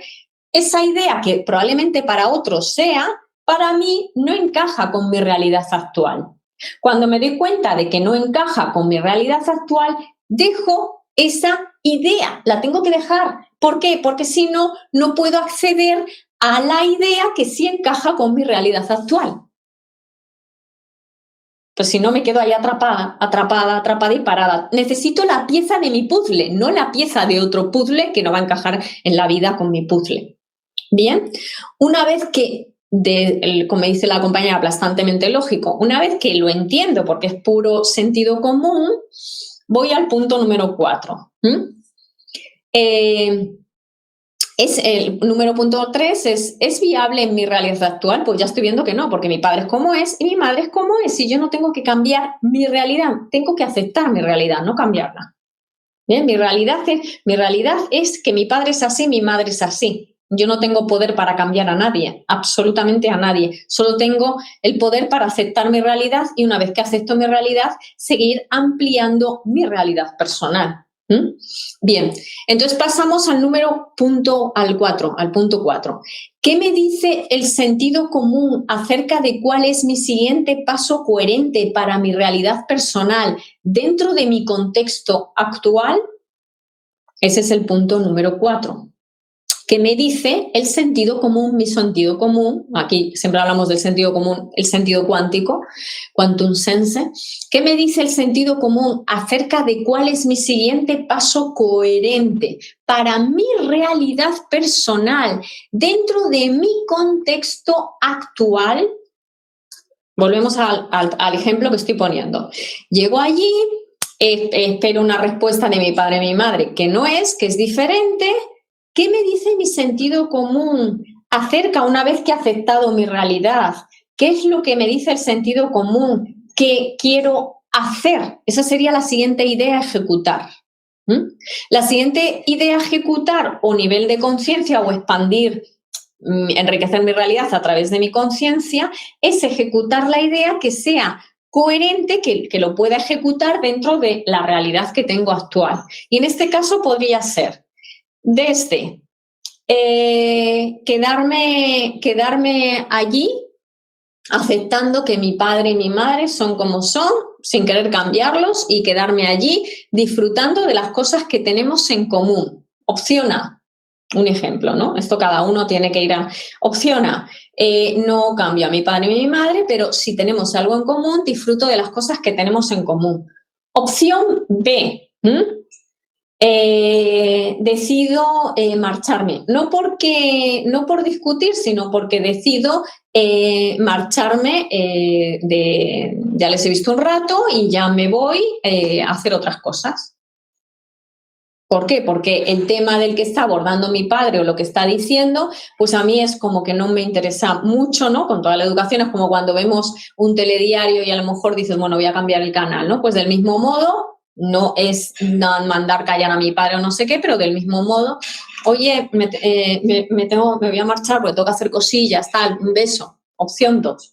Speaker 1: esa idea que probablemente para otros sea, para mí no encaja con mi realidad actual. Cuando me doy cuenta de que no encaja con mi realidad actual, dejo esa idea, la tengo que dejar. ¿Por qué? Porque si no, no puedo acceder a la idea que sí encaja con mi realidad actual. Pues si no, me quedo ahí atrapada y parada. Necesito la pieza de mi puzzle, no la pieza de otro puzzle que no va a encajar en la vida con mi puzzle. Bien, una vez que, como dice la compañera, aplastantemente lógico, una vez que lo entiendo porque es puro sentido común, voy al punto número 4. Es el punto 3 ¿es viable en mi realidad actual? Pues ya estoy viendo que no, porque mi padre es como es y mi madre es como es y yo no tengo que cambiar mi realidad, tengo que aceptar mi realidad, no cambiarla. Bien, mi realidad es que mi padre es así, mi madre es así. Yo no tengo poder para cambiar a nadie, absolutamente a nadie. Solo tengo el poder para aceptar mi realidad y una vez que acepto mi realidad, seguir ampliando mi realidad personal. Bien, entonces pasamos al punto 4. ¿Qué me dice el sentido común acerca de cuál es mi siguiente paso coherente para mi realidad personal dentro de mi contexto actual? Ese es el punto número 4. ¿Qué me dice el sentido común, mi sentido común? Aquí siempre hablamos del sentido común, el sentido cuántico, quantum sense. ¿Qué me dice el sentido común acerca de cuál es mi siguiente paso coherente para mi realidad personal dentro de mi contexto actual? Volvemos al ejemplo que estoy poniendo. Llego allí, espero una respuesta de mi padre y mi madre, que no es, que es diferente. ¿Qué me dice mi sentido común acerca, una vez que he aceptado mi realidad? ¿Qué es lo que me dice el sentido común que quiero hacer? Esa sería la siguiente idea a ejecutar. La siguiente idea a ejecutar o nivel de conciencia o expandir, enriquecer mi realidad a través de mi conciencia, es ejecutar la idea que sea coherente, que lo pueda ejecutar dentro de la realidad que tengo actual. Y en este caso podría ser desde quedarme allí aceptando que mi padre y mi madre son como son, sin querer cambiarlos, y quedarme allí disfrutando de las cosas que tenemos en común. Opción A, un ejemplo, ¿no? Esto cada uno tiene que ir a... Opción A, no cambio a mi padre y mi madre, pero si tenemos algo en común, disfruto de las cosas que tenemos en común. Opción B, decido marcharme, no por discutir, sino porque decido marcharme, ya les he visto un rato y ya me voy a hacer otras cosas. ¿Por qué? Porque el tema del que está abordando mi padre o lo que está diciendo, pues a mí es como que no me interesa mucho, ¿no? Con toda la educación es como cuando vemos un telediario y a lo mejor dices, bueno, voy a cambiar el canal, ¿no? Pues del mismo modo, no es mandar callar a mi padre o no sé qué, pero del mismo modo, oye, me voy a marchar porque tengo que hacer cosillas, tal, un beso. Opción 2.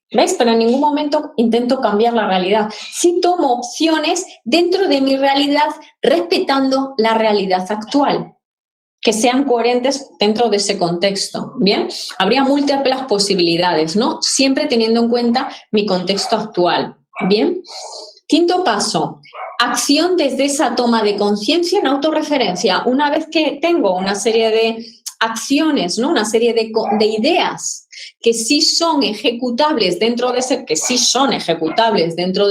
Speaker 1: ¿Ves? Pero en ningún momento intento cambiar la realidad. Sí tomo opciones dentro de mi realidad, respetando la realidad actual, que sean coherentes dentro de ese contexto. ¿Bien? Habría múltiples posibilidades, ¿no? Siempre teniendo en cuenta mi contexto actual. ¿Bien? Quinto paso, acción desde esa toma de conciencia en autorreferencia. Una vez que tengo una serie de acciones, ¿no? Una serie de ideas que sí son ejecutables dentro de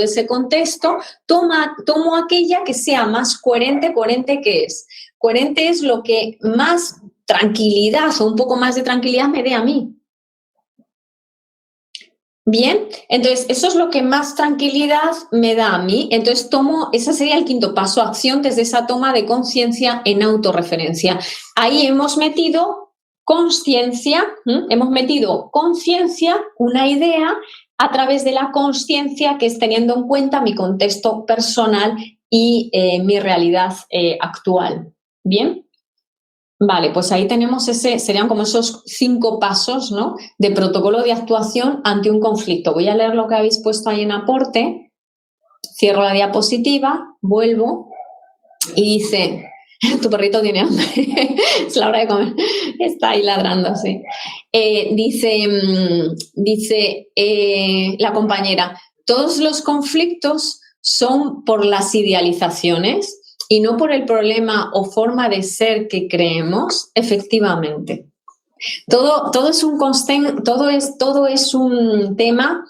Speaker 1: ese contexto, tomo aquella que sea más coherente. Coherente es lo que más tranquilidad o un poco más de tranquilidad me dé a mí. Bien, entonces eso es lo que más tranquilidad me da a mí. Entonces ese sería el quinto paso, acción desde esa toma de conciencia en autorreferencia. Ahí hemos metido conciencia, una idea a través de la conciencia, que es teniendo en cuenta mi contexto personal y mi realidad actual. Bien. Vale, pues ahí tenemos serían como esos 5 pasos, ¿no? De protocolo de actuación ante un conflicto. Voy a leer lo que habéis puesto ahí en aporte, cierro la diapositiva, vuelvo y dice, tu perrito tiene hambre, es la hora de comer, está ahí ladrando, sí. Dice la compañera, todos los conflictos son por las idealizaciones y no por el problema o forma de ser que creemos. Efectivamente. Todo es un tema.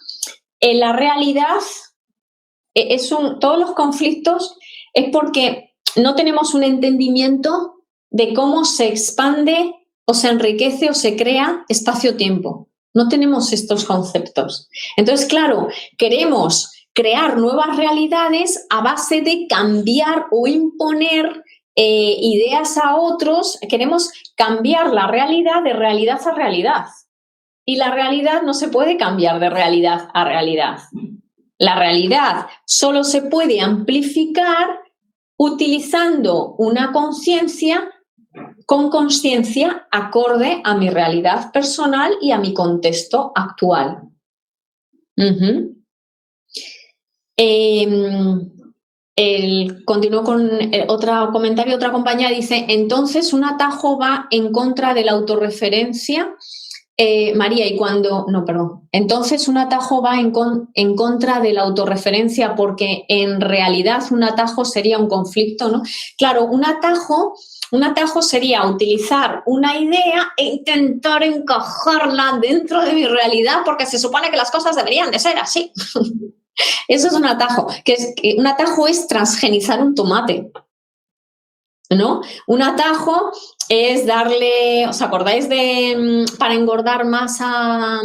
Speaker 1: En la realidad, todos los conflictos es porque no tenemos un entendimiento de cómo se expande o se enriquece o se crea espacio-tiempo. No tenemos estos conceptos. Entonces, claro, queremos crear nuevas realidades a base de cambiar o imponer ideas a otros. Queremos cambiar la realidad de realidad a realidad. Y la realidad no se puede cambiar de realidad a realidad. La realidad solo se puede amplificar utilizando una conciencia con conciencia acorde a mi realidad personal y a mi contexto actual. Continúo con otro comentario. Otra compañera dice: entonces un atajo va en contra de la autorreferencia. María, entonces un atajo va en contra de la autorreferencia, porque en realidad un atajo sería un conflicto, ¿no? Claro, un atajo sería utilizar una idea e intentar encajarla dentro de mi realidad, porque se supone que las cosas deberían de ser así. Eso es un atajo. Un atajo es transgenizar un tomate, ¿no? Un atajo es darle, ¿os acordáis para engordar más a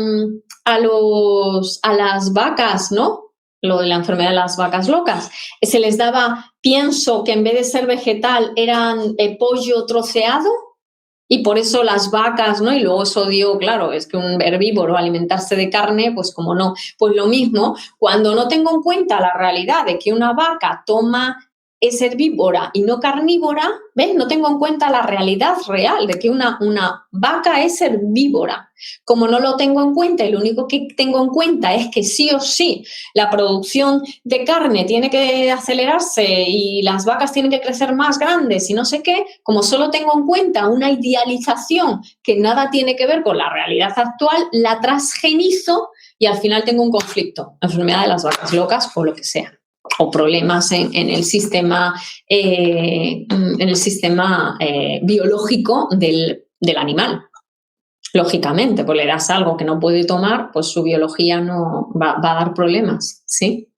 Speaker 1: las vacas, ¿no? Lo de la enfermedad de las vacas locas. Se les daba pienso que en vez de ser vegetal eran pollo troceado, y por eso las vacas, ¿no? Y luego eso dio, claro, es que un herbívoro alimentarse de carne, pues como no. Pues lo mismo, cuando no tengo en cuenta la realidad de que una vaca es herbívora y no carnívora, ¿ves? No tengo en cuenta la realidad real de que una vaca es herbívora. Como no lo tengo en cuenta y lo único que tengo en cuenta es que sí o sí la producción de carne tiene que acelerarse y las vacas tienen que crecer más grandes y no sé qué, como solo tengo en cuenta una idealización que nada tiene que ver con la realidad actual, la transgenizo y al final tengo un conflicto, enfermedad de las vacas locas o lo que sea, o problemas en el sistema, biológico del animal. Lógicamente, pues le das algo que no puede tomar, pues su biología no va a dar problemas, ¿sí?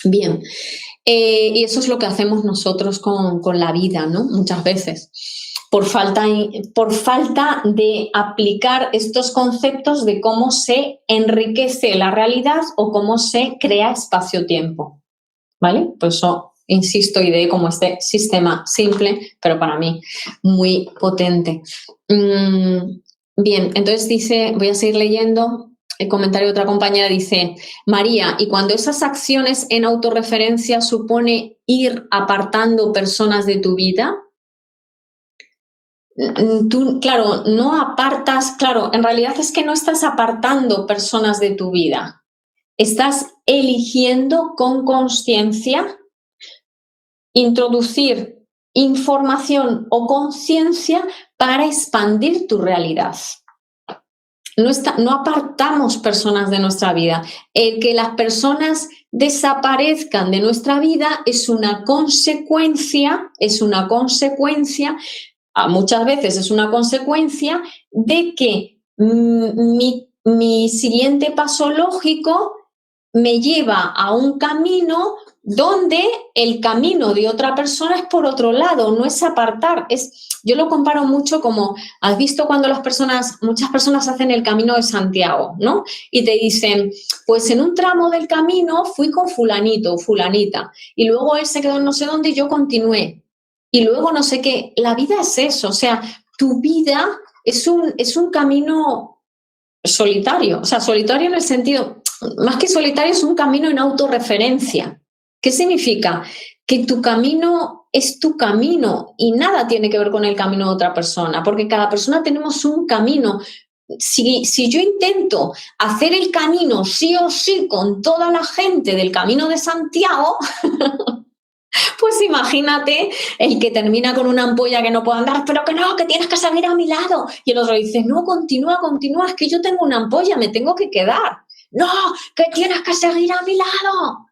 Speaker 1: Bien, y eso es lo que hacemos nosotros con la vida, ¿no? Muchas veces, por falta de aplicar estos conceptos de cómo se enriquece la realidad o cómo se crea espacio-tiempo, ¿vale? Por eso insisto y de como este sistema simple, pero para mí muy potente. Bien, entonces dice, voy a seguir leyendo el comentario de otra compañera, dice: María, ¿y cuando esas acciones en autorreferencia supone ir apartando personas de tu vida? Tú, claro, no apartas, claro, en realidad es que no estás apartando personas de tu vida, estás eligiendo con conciencia introducir información o conciencia para expandir tu realidad. No apartamos personas de nuestra vida. El que las personas desaparezcan de nuestra vida es una consecuencia, muchas veces es una consecuencia de que mi siguiente paso lógico me lleva a un camino donde el camino de otra persona es por otro lado, no es apartar. Yo lo comparo mucho como, has visto cuando muchas personas hacen el Camino de Santiago, ¿no? Y te dicen, pues en un tramo del camino fui con fulanito o fulanita, y luego él se quedó en no sé dónde y yo continué. Y luego no sé qué. La vida es eso, o sea, tu vida es un camino solitario, o sea, solitario en el sentido, más que solitario, es un camino en autorreferencia. ¿Qué significa? Que tu camino es tu camino y nada tiene que ver con el camino de otra persona, porque cada persona tenemos un camino. Si yo intento hacer el camino sí o sí con toda la gente del Camino de Santiago, pues imagínate el que termina con una ampolla que no puede andar, pero que no, que tienes que seguir a mi lado. Y el otro dice, no, continúa, es que yo tengo una ampolla, me tengo que quedar. No, que tienes que seguir a mi lado.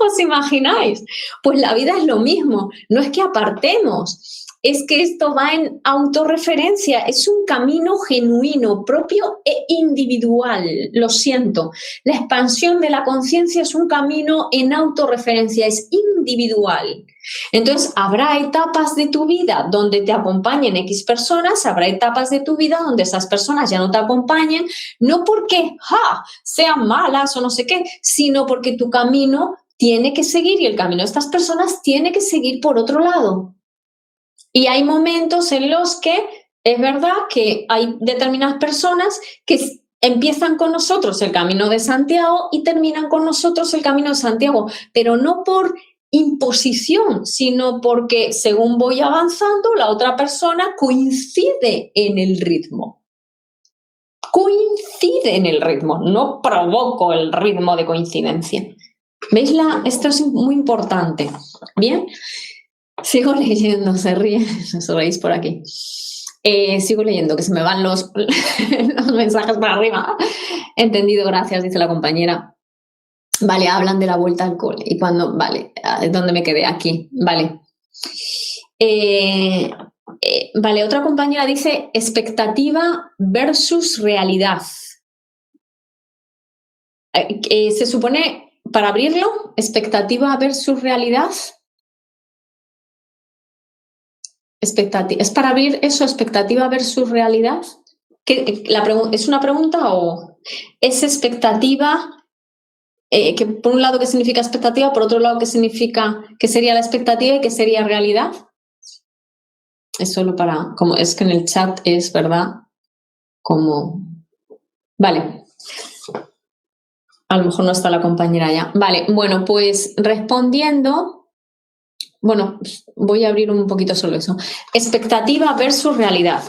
Speaker 1: ¿Os imagináis? Pues la vida es lo mismo, no es que apartemos, es que esto va en autorreferencia, es un camino genuino, propio e individual, lo siento. La expansión de la conciencia es un camino en autorreferencia, es individual. Entonces, habrá etapas de tu vida donde te acompañen X personas, habrá etapas de tu vida donde esas personas ya no te acompañen, no porque sean malas o no sé qué, sino porque tu camino tiene que seguir y el camino de estas personas tiene que seguir por otro lado. Y hay momentos en los que es verdad que hay determinadas personas que empiezan con nosotros el Camino de Santiago y terminan con nosotros el Camino de Santiago, pero no por imposición, sino porque según voy avanzando, la otra persona coincide en el ritmo. Coincide en el ritmo, no provoco el ritmo de coincidencia. ¿Veis? Esto es muy importante. Bien, sigo leyendo, se ríe, os reís por aquí. Sigo leyendo, que se me van los mensajes para arriba. Entendido, gracias, dice la compañera. Vale, hablan de la vuelta al cole. Y cuando, vale, ¿dónde me quedé? Aquí, vale. Vale, otra compañera dice expectativa versus realidad. Se supone, para abrirlo, expectativa versus realidad. ¿Es para abrir eso, expectativa versus realidad? ¿Es una pregunta o es expectativa? Que por un lado, ¿qué significa expectativa? Por otro lado, ¿qué sería la expectativa y qué sería realidad? Es solo como es que en el chat es, ¿verdad? Como, vale. A lo mejor no está la compañera ya. Vale, bueno, pues respondiendo, bueno, voy a abrir un poquito solo eso. Expectativa versus realidad.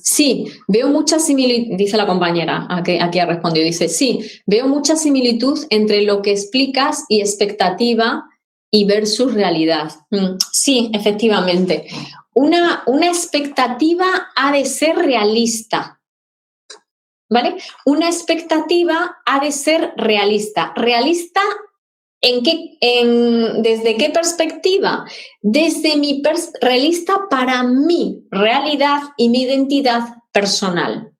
Speaker 1: Sí, veo mucha similitud, dice la compañera, aquí ha respondido, dice, sí, veo mucha similitud entre lo que explicas y expectativa y versus realidad. Sí, efectivamente. Una expectativa ha de ser realista, ¿vale? Una expectativa ha de ser realista. ¿Realista desde qué perspectiva? Desde realista para mi realidad y mi identidad personal.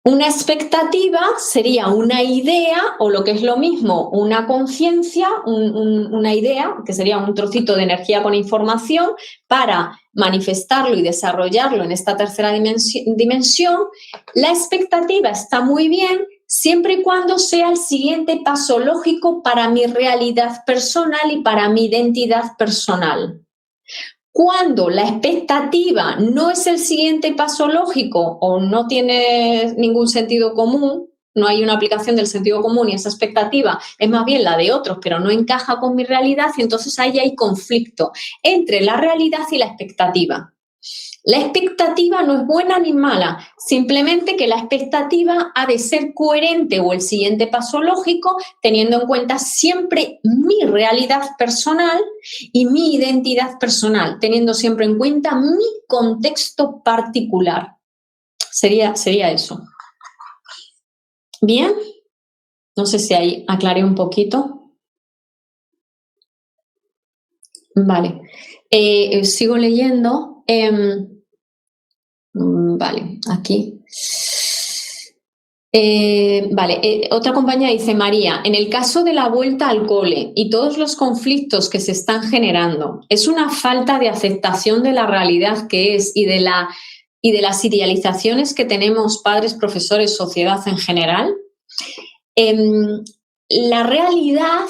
Speaker 1: Una expectativa sería una idea, o lo que es lo mismo, una conciencia, una idea, que sería un trocito de energía con información, para manifestarlo y desarrollarlo en esta tercera dimensión. La expectativa está muy bien siempre y cuando sea el siguiente paso lógico para mi realidad personal y para mi identidad personal. Cuando la expectativa no es el siguiente paso lógico o no tiene ningún sentido común, no hay una aplicación del sentido común y esa expectativa es más bien la de otros, pero no encaja con mi realidad, y entonces ahí hay conflicto entre la realidad y la expectativa. La expectativa no es buena ni mala, simplemente que la expectativa ha de ser coherente o el siguiente paso lógico, teniendo en cuenta siempre mi realidad personal y mi identidad personal, teniendo siempre en cuenta mi contexto particular. Sería eso. Bien, no sé si ahí aclaré un poquito. Vale, sigo leyendo. Vale, aquí. Otra compañera dice, María, en el caso de la vuelta al cole y todos los conflictos que se están generando, ¿es una falta de aceptación de la realidad que es y de las idealizaciones que tenemos padres, profesores, sociedad en general? La realidad,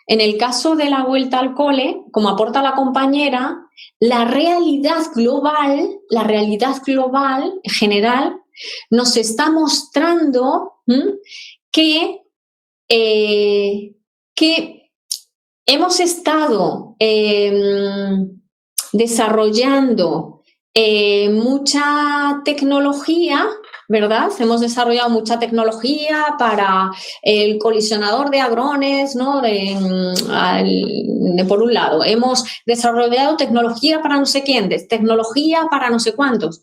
Speaker 1: en el caso de la vuelta al cole, como aporta la compañera, la realidad global general nos está mostrando que hemos estado desarrollando mucha tecnología, ¿verdad? Hemos desarrollado mucha tecnología para el colisionador de hadrones, ¿no? Por un lado, hemos desarrollado tecnología para no sé quién, tecnología para no sé cuántos,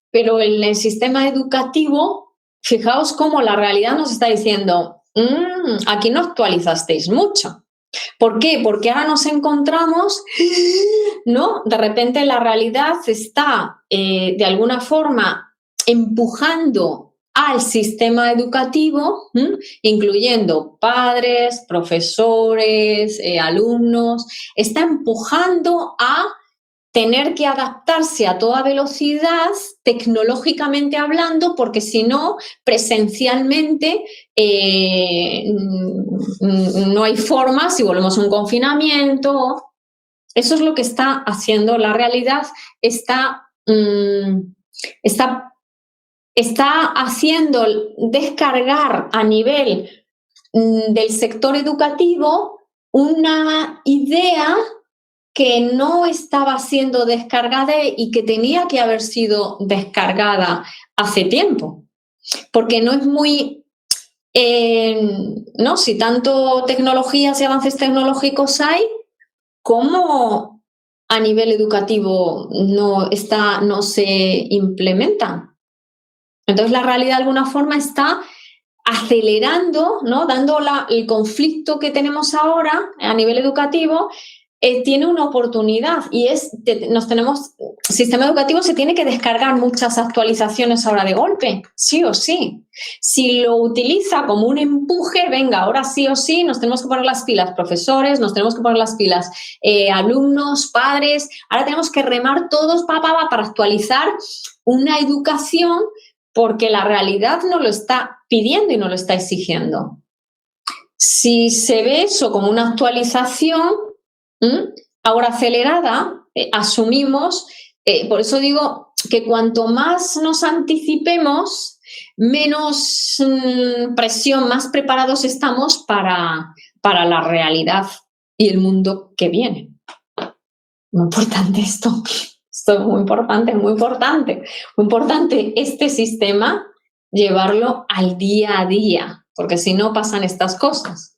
Speaker 1: pero en el sistema educativo, fijaos cómo la realidad nos está diciendo, aquí no actualizasteis mucho. ¿Por qué? Porque ahora nos encontramos, ¿no? De repente la realidad está, de alguna forma, empujando al sistema educativo, incluyendo padres, profesores, alumnos, está empujando a tener que adaptarse a toda velocidad, tecnológicamente hablando, porque si no, presencialmente no hay forma, si volvemos a un confinamiento. Eso es lo que está haciendo. La realidad está haciendo descargar a nivel del sector educativo una idea que no estaba siendo descargada y que tenía que haber sido descargada hace tiempo. Porque no es muy, ¿no? Si tanto tecnologías y avances tecnológicos hay, ¿cómo a nivel educativo no se implementan? Entonces la realidad de alguna forma está acelerando, ¿no? Dando el conflicto que tenemos ahora a nivel educativo, tiene una oportunidad y es, el sistema educativo se tiene que descargar muchas actualizaciones ahora de golpe, sí o sí. Si lo utiliza como un empuje, venga, ahora sí o sí, nos tenemos que poner las pilas, profesores, nos tenemos que poner las pilas, alumnos, padres, ahora tenemos que remar todos para actualizar una educación porque la realidad nos lo está pidiendo y nos lo está exigiendo. Si se ve eso como una actualización, ahora acelerada, asumimos, por eso digo que cuanto más nos anticipemos, menos presión, más preparados estamos para la realidad y el mundo que viene. Muy importante esto. Esto es muy importante, muy importante. Muy importante este sistema, llevarlo al día a día, porque si no pasan estas cosas.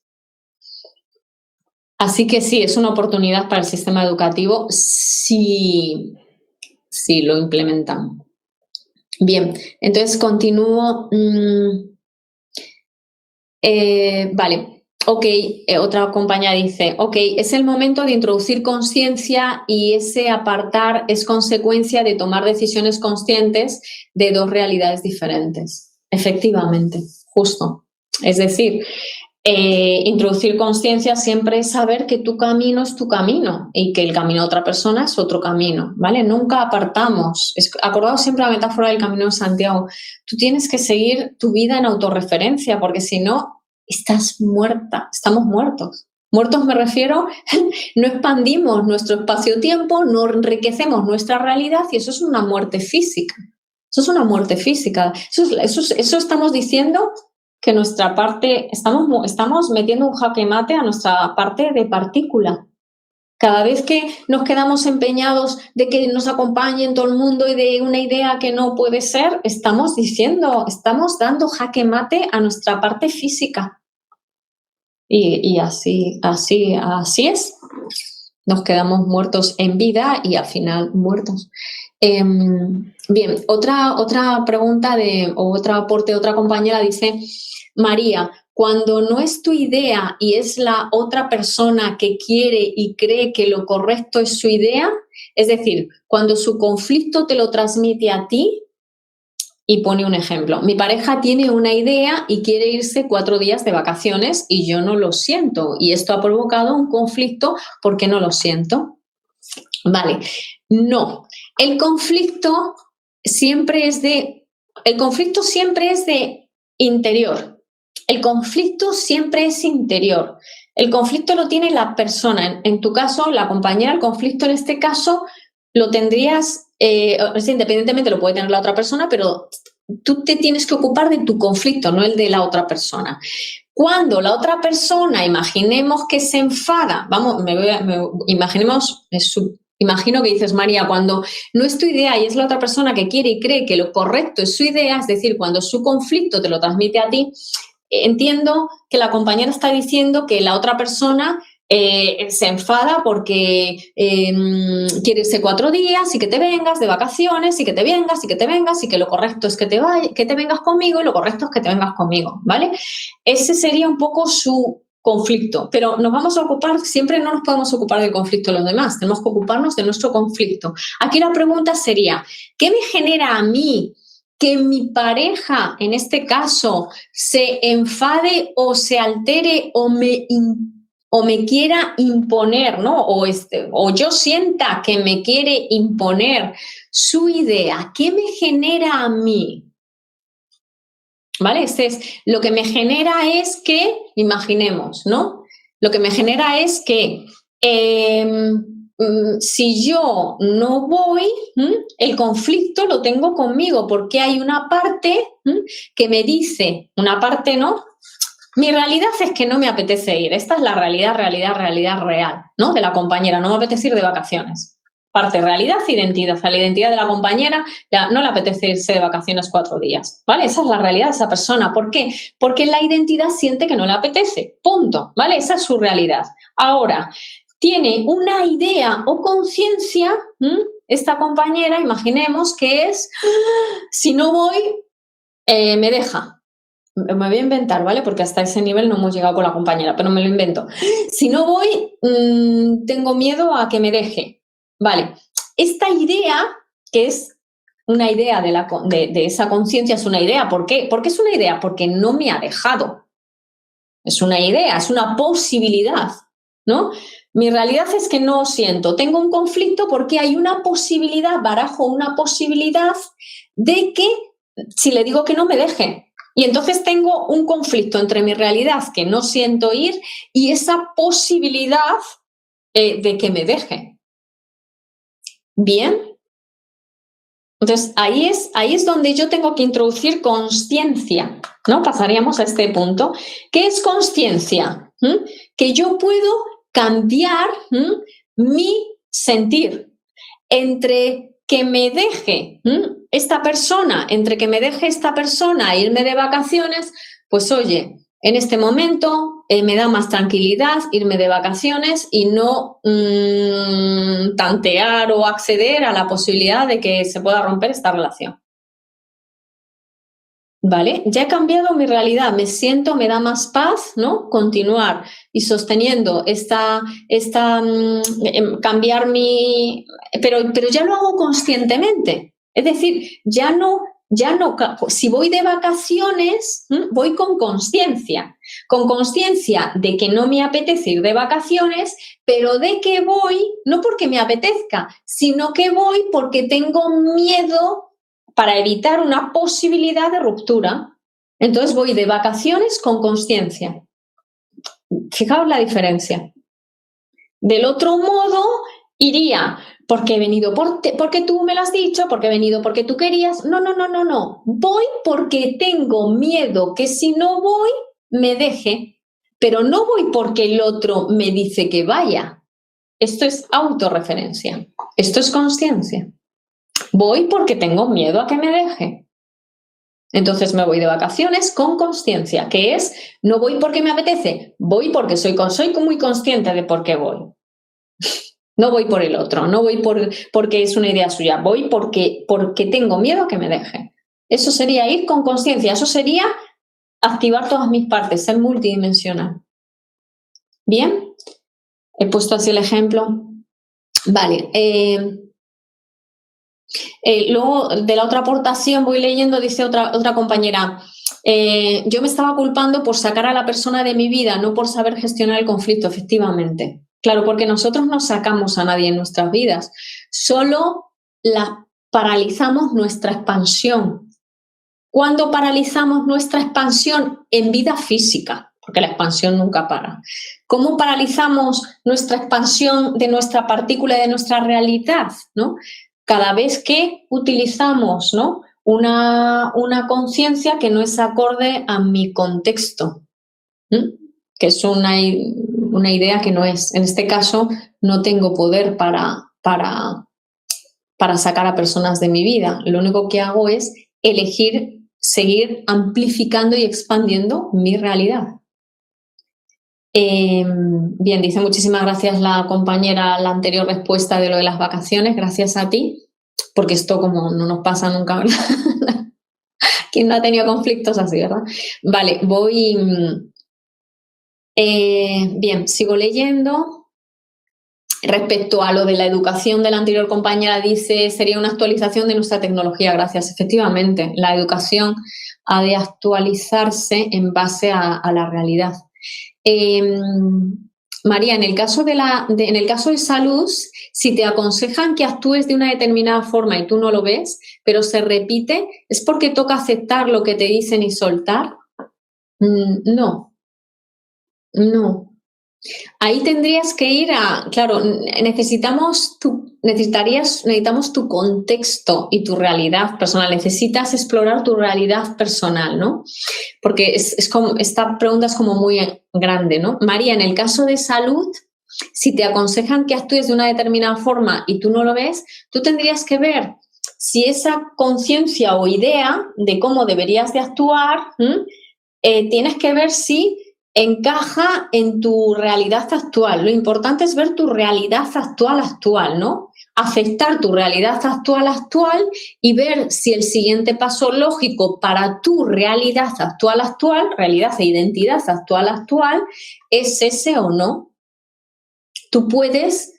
Speaker 1: Así que sí, es una oportunidad para el sistema educativo si lo implementan. Bien, entonces continúo. Vale. Ok, otra compañera dice, ok, es el momento de introducir conciencia y ese apartar es consecuencia de tomar decisiones conscientes de dos realidades diferentes. Efectivamente, justo. Es decir, introducir conciencia siempre es saber que tu camino es tu camino y que el camino de otra persona es otro camino, ¿vale? Nunca apartamos. Acordaos siempre la metáfora del Camino de Santiago. Tú tienes que seguir tu vida en autorreferencia porque si no, estás muerta, estamos muertos. Muertos me refiero, no expandimos nuestro espacio-tiempo, no enriquecemos nuestra realidad y eso es una muerte física. Eso es una muerte física. Eso estamos diciendo que nuestra parte, estamos metiendo un jaque mate a nuestra parte de partícula. Cada vez que nos quedamos empeñados de que nos acompañen todo el mundo y de una idea que no puede ser, estamos dando jaque mate a nuestra parte física. Y así es. Nos quedamos muertos en vida y al final muertos. Bien, otra pregunta o otro aporte de otra compañera dice, María, cuando no es tu idea y es la otra persona que quiere y cree que lo correcto es su idea, es decir, cuando su conflicto te lo transmite a ti, y pone un ejemplo, mi pareja tiene una idea y quiere irse 4 días de vacaciones y yo no lo siento y esto ha provocado un conflicto porque no lo siento. Vale, no, el conflicto siempre es de interior. El conflicto siempre es interior. El conflicto lo tiene la persona. En tu caso, la compañera, el conflicto en este caso lo tendrías, independientemente lo puede tener la otra persona, pero tú te tienes que ocupar de tu conflicto, no el de la otra persona. Cuando la otra persona, imaginemos que se enfada, imagino que dices, María, cuando no es tu idea y es la otra persona que quiere y cree que lo correcto es su idea, es decir, cuando su conflicto te lo transmite a ti, entiendo que la compañera está diciendo que la otra persona se enfada porque quiere irse 4 días y que te vengas de vacaciones y que te vengas y que lo correcto es que te vengas conmigo y lo correcto es que te vengas conmigo, ¿vale? Ese sería un poco su conflicto, pero nos vamos a ocupar, siempre no nos podemos ocupar del conflicto de los demás, tenemos que ocuparnos de nuestro conflicto. Aquí la pregunta sería, ¿qué me genera a mí que mi pareja, en este caso, se enfade o se altere o me quiera imponer, ¿no? O yo sienta que me quiere imponer su idea? ¿Qué me genera a mí? ¿Vale? Lo que me genera es que, imaginemos, ¿no? Lo que me genera es que si yo no voy, el conflicto lo tengo conmigo porque hay una parte que me dice, una parte, ¿no? Mi realidad es que no me apetece ir. Esta es la realidad real, ¿no? De la compañera. No me apetece ir de vacaciones. Parte realidad, identidad. A la identidad de la compañera no le apetece irse de vacaciones 4 días, ¿vale? Esa es la realidad de esa persona. ¿Por qué? Porque la identidad siente que no le apetece. Punto, ¿vale? Esa es su realidad. Ahora, tiene una idea o conciencia, esta compañera, imaginemos que es, si no voy, me deja. Me voy a inventar, ¿vale? Porque hasta ese nivel no hemos llegado con la compañera, pero me lo invento. Si no voy, tengo miedo a que me deje. Vale, esta idea, que es una idea de esa conciencia, es una idea. ¿Por qué? ¿Por qué es una idea? Porque no me ha dejado. Es una idea, es una posibilidad, ¿no? Mi realidad es que no siento. Tengo un conflicto porque hay una posibilidad, barajo una posibilidad de que si le digo que no me deje. Y entonces tengo un conflicto entre mi realidad, que no siento ir, y esa posibilidad de que me deje. ¿Bien? Entonces, ahí es donde yo tengo que introducir consciencia, ¿no? Pasaríamos a este punto. ¿Qué es consciencia? Que yo puedo cambiar mi sentir entre que me deje esta persona, e irme de vacaciones, pues oye, en este momento me da más tranquilidad irme de vacaciones y no tantear o acceder a la posibilidad de que se pueda romper esta relación. ¿Vale? Ya he cambiado mi realidad, me da más paz, ¿no? Continuar y sosteniendo cambiar mi... Pero ya lo hago conscientemente. Es decir, ya no, si voy de vacaciones, voy con conciencia de que no me apetece ir de vacaciones, pero de que voy, no porque me apetezca, sino que voy porque tengo miedo para evitar una posibilidad de ruptura. Entonces voy de vacaciones con conciencia. Fijaos la diferencia. Del otro modo, iría porque he venido porque tú me lo has dicho, porque he venido porque tú querías. No. Voy porque tengo miedo que si no voy, me deje. Pero no voy porque el otro me dice que vaya. Esto es autorreferencia. Esto es conciencia. Voy porque tengo miedo a que me deje. Entonces me voy de vacaciones con consciencia, que es, no voy porque me apetece, voy porque soy muy consciente de por qué voy. No voy por el otro, no voy porque es una idea suya, voy porque tengo miedo a que me deje. Eso sería ir con consciencia, eso sería activar todas mis partes, ser multidimensional. ¿Bien? He puesto así el ejemplo. Vale. Luego, de la otra aportación, voy leyendo, dice otra compañera, yo me estaba culpando por sacar a la persona de mi vida, no por saber gestionar el conflicto, efectivamente. Claro, porque nosotros no sacamos a nadie en nuestras vidas, solo paralizamos nuestra expansión. ¿Cuándo paralizamos nuestra expansión? En vida física, porque la expansión nunca para. ¿Cómo paralizamos nuestra expansión de nuestra partícula y de nuestra realidad, ¿no? Cada vez que utilizamos, ¿no?, una conciencia que no es acorde a mi contexto, que es una idea que no es. En este caso, no tengo poder para sacar a personas de mi vida. Lo único que hago es elegir seguir amplificando y expandiendo mi realidad. Bien, dice muchísimas gracias la compañera la anterior respuesta de lo de las vacaciones, gracias a ti, porque esto como no nos pasa nunca, ¿verdad? ¿Quién no ha tenido conflictos así, verdad? Vale, voy... bien, sigo leyendo. Respecto a lo de la educación de la anterior compañera, dice, sería una actualización de nuestra tecnología, gracias. Efectivamente, la educación ha de actualizarse en base a la realidad. María, en el caso de salud, si te aconsejan que actúes de una determinada forma y tú no lo ves, pero se repite, ¿es porque toca aceptar lo que te dicen y soltar? No. Ahí tendrías que ir claro, necesitamos tu contexto y tu realidad personal. Necesitas explorar tu realidad personal, ¿no? Porque esta pregunta es como muy grande, ¿no? María, en el caso de salud, si te aconsejan que actúes de una determinada forma y tú no lo ves, tú tendrías que ver si esa conciencia o idea de cómo deberías de actuar, tienes que ver si encaja en tu realidad actual. Lo importante es ver tu realidad actual, ¿no? Aceptar tu realidad actual y ver si el siguiente paso lógico para tu realidad actual, realidad e identidad actual, es ese o no. Tú puedes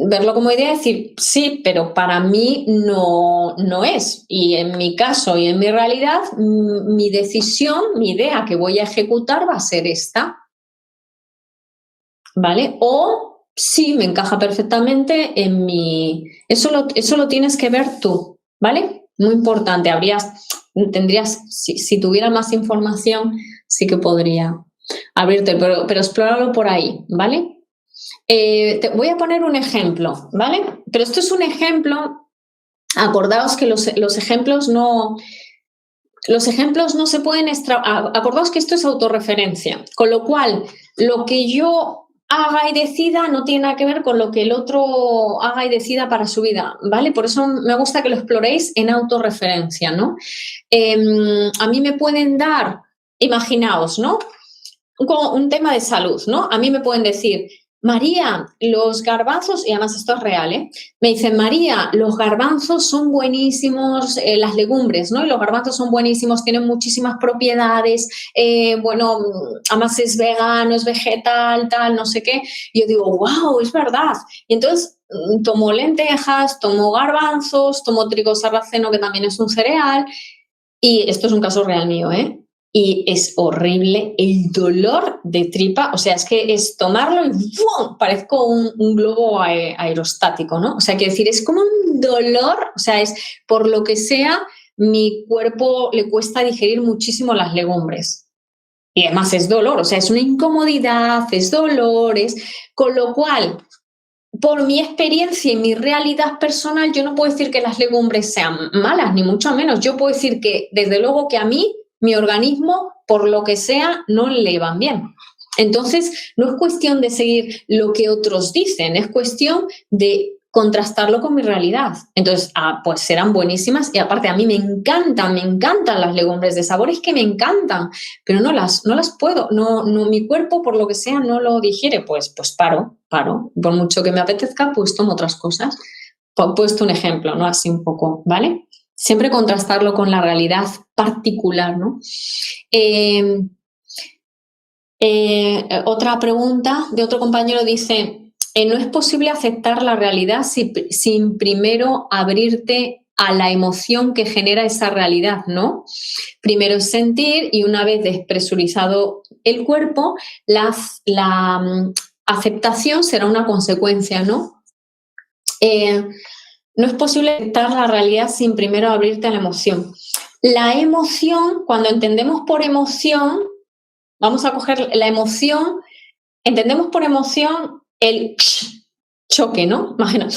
Speaker 1: verlo como idea y decir, sí, pero para mí no es. Y en mi caso y en mi realidad, mi decisión, mi idea que voy a ejecutar va a ser esta, ¿vale? O sí, me encaja perfectamente en mi... Eso lo tienes que ver tú, ¿vale? Muy importante. Si tuviera más información, sí que podría abrirte, pero explóralo por ahí, ¿vale? Te voy a poner un ejemplo, ¿vale? Pero esto es un ejemplo, acordaos que los ejemplos no se pueden acordaos que esto es autorreferencia, con lo cual lo que yo haga y decida no tiene nada que ver con lo que el otro haga y decida para su vida, ¿vale? Por eso me gusta que lo exploréis en autorreferencia, ¿no? A mí me pueden dar, imaginaos, ¿no? Un tema de salud, ¿no? A mí me pueden decir, María, los garbanzos, y además esto es real, ¿eh? Me dicen, María, los garbanzos son buenísimos, las legumbres, ¿no? Y los garbanzos son buenísimos, tienen muchísimas propiedades, bueno, además es vegano, es vegetal, tal, no sé qué. Y yo digo, wow, es verdad. Y entonces tomo lentejas, tomo garbanzos, tomo trigo sarraceno, que también es un cereal, y esto es un caso real mío, ¿eh? Y es horrible el dolor de tripa, o sea, es que es tomarlo y ¡bum! Parezco un globo aerostático, ¿no? O sea, quiero decir, es como un dolor, o sea, es por lo que sea, mi cuerpo le cuesta digerir muchísimo las legumbres. Y además es dolor, o sea, es una incomodidad, es dolores, con lo cual por mi experiencia y mi realidad personal, yo no puedo decir que las legumbres sean malas, ni mucho menos. Yo puedo decir que, desde luego, que a mí, mi organismo, por lo que sea, no le van bien. Entonces, no es cuestión de seguir lo que otros dicen, es cuestión de contrastarlo con mi realidad. Entonces, pues serán buenísimas y aparte a mí me encantan las legumbres de sabor, es que me encantan, pero no las puedo, no, mi cuerpo por lo que sea no lo digiere, pues paro, por mucho que me apetezca, pues tomo otras cosas. He puesto un ejemplo, ¿no? Así un poco, ¿vale? Siempre contrastarlo con la realidad particular, ¿no? Otra pregunta de otro compañero dice, no es posible aceptar la realidad sin primero abrirte a la emoción que genera esa realidad, ¿no? Primero es sentir y una vez despresurizado el cuerpo, la aceptación será una consecuencia, ¿no? No es posible aceptar la realidad sin primero abrirte a la emoción. La emoción, cuando entendemos por emoción, vamos a coger la emoción, entendemos por emoción el choque, ¿no? Imagina,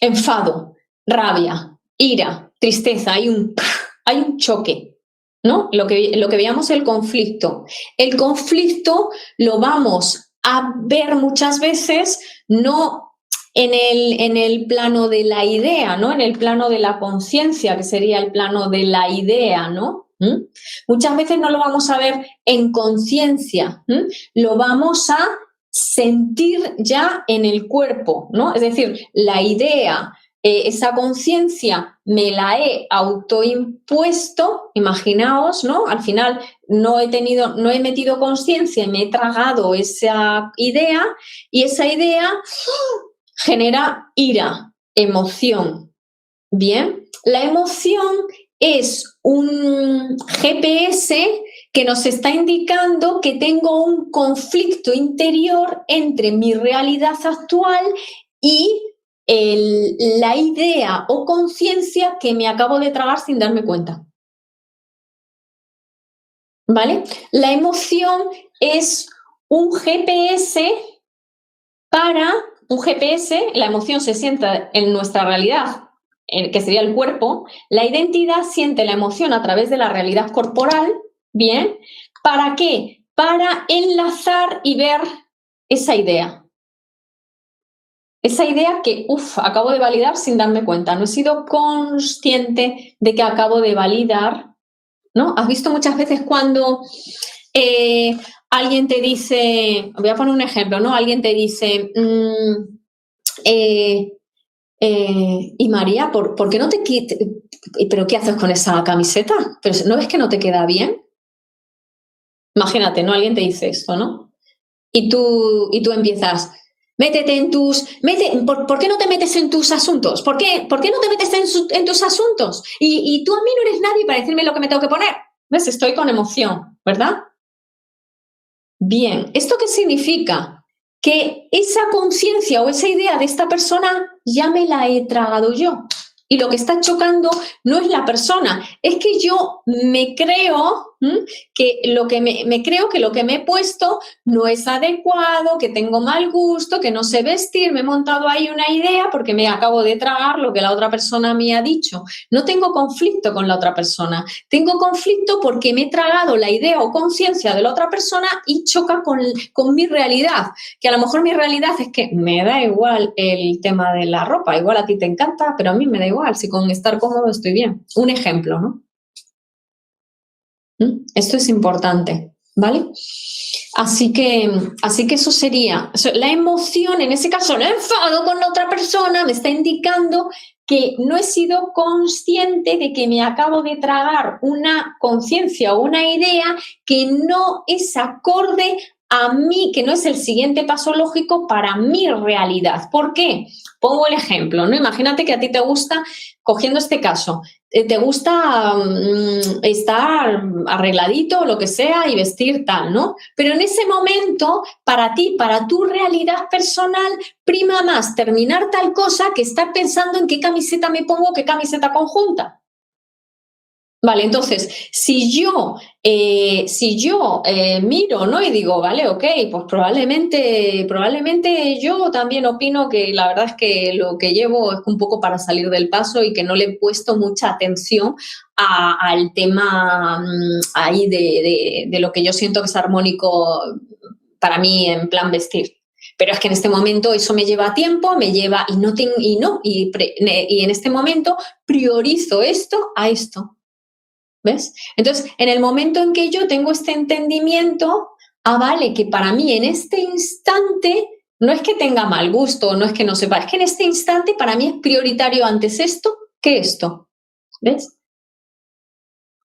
Speaker 1: enfado, rabia, ira, tristeza, hay un choque, ¿no? Lo que veíamos el conflicto. El conflicto lo vamos a ver muchas veces no en el plano de la idea, ¿no? En el plano de la conciencia, que sería el plano de la idea, ¿no? Muchas veces no lo vamos a ver en conciencia, lo vamos a sentir ya en el cuerpo, ¿no? Es decir, la idea, esa conciencia me la he autoimpuesto, imaginaos, ¿no? Al final no he metido conciencia y me he tragado esa idea y esa idea genera ira, emoción. Bien, la emoción es un GPS que nos está indicando que tengo un conflicto interior entre mi realidad actual y la idea o conciencia que me acabo de tragar sin darme cuenta. ¿Vale? La emoción es un GPS Para un GPS, la emoción se sienta en nuestra realidad, que sería el cuerpo. La identidad siente la emoción a través de la realidad corporal. ¿Bien? ¿Para qué? Para enlazar y ver esa idea. Esa idea que, acabo de validar sin darme cuenta. No he sido consciente de que acabo de validar, ¿no? ¿Has visto muchas veces cuando alguien te dice, voy a poner un ejemplo, ¿no? Alguien te dice, y María, ¿por qué no te quites? ¿Pero qué haces con esa camiseta? ¿Pero no ves que no te queda bien? Imagínate, ¿no? Alguien te dice esto, ¿no? Y tú empiezas, ¿por qué no te metes en tus asuntos? ¿Por qué no te metes en tus asuntos? Y tú a mí no eres nadie para decirme lo que me tengo que poner. ¿Ves? Estoy con emoción, ¿verdad? Bien, ¿esto qué significa? Que esa conciencia o esa idea de esta persona ya me la he tragado yo. Y lo que está chocando no es la persona, es que yo me creo que lo que me creo que lo que me he puesto no es adecuado, que tengo mal gusto, que no sé vestir, me he montado ahí una idea porque me acabo de tragar lo que la otra persona me ha dicho. No tengo conflicto con la otra persona, tengo conflicto porque me he tragado la idea o conciencia de la otra persona y choca con mi realidad, que a lo mejor mi realidad es que me da igual el tema de la ropa, igual a ti te encanta, pero a mí me da igual, si con estar cómodo estoy bien. Un ejemplo, ¿no? Esto es importante, ¿vale? Así que eso sería, la emoción, en ese caso, el enfado con la otra persona me está indicando que no he sido consciente de que me acabo de tragar una conciencia o una idea que no es acorde a mí, que no es el siguiente paso lógico para mi realidad. ¿Por qué? Pongo el ejemplo, ¿no? Imagínate que a ti te gusta, cogiendo este caso, te gusta estar arregladito o lo que sea y vestir tal, ¿no? Pero en ese momento, para ti, para tu realidad personal, prima más terminar tal cosa que estar pensando en qué camiseta me pongo, qué camiseta conjunta. Vale, entonces, si yo miro, ¿no? Y digo, vale, ok, pues probablemente yo también opino que la verdad es que lo que llevo es un poco para salir del paso y que no le he puesto mucha atención al tema ahí de lo que yo siento que es armónico para mí en plan vestir. Pero es que en este momento eso me lleva tiempo, y en este momento priorizo esto a esto. ¿Ves? Entonces, en el momento en que yo tengo este entendimiento, vale, que para mí en este instante no es que tenga mal gusto, no es que no sepa, es que en este instante para mí es prioritario antes esto que esto. ¿Ves?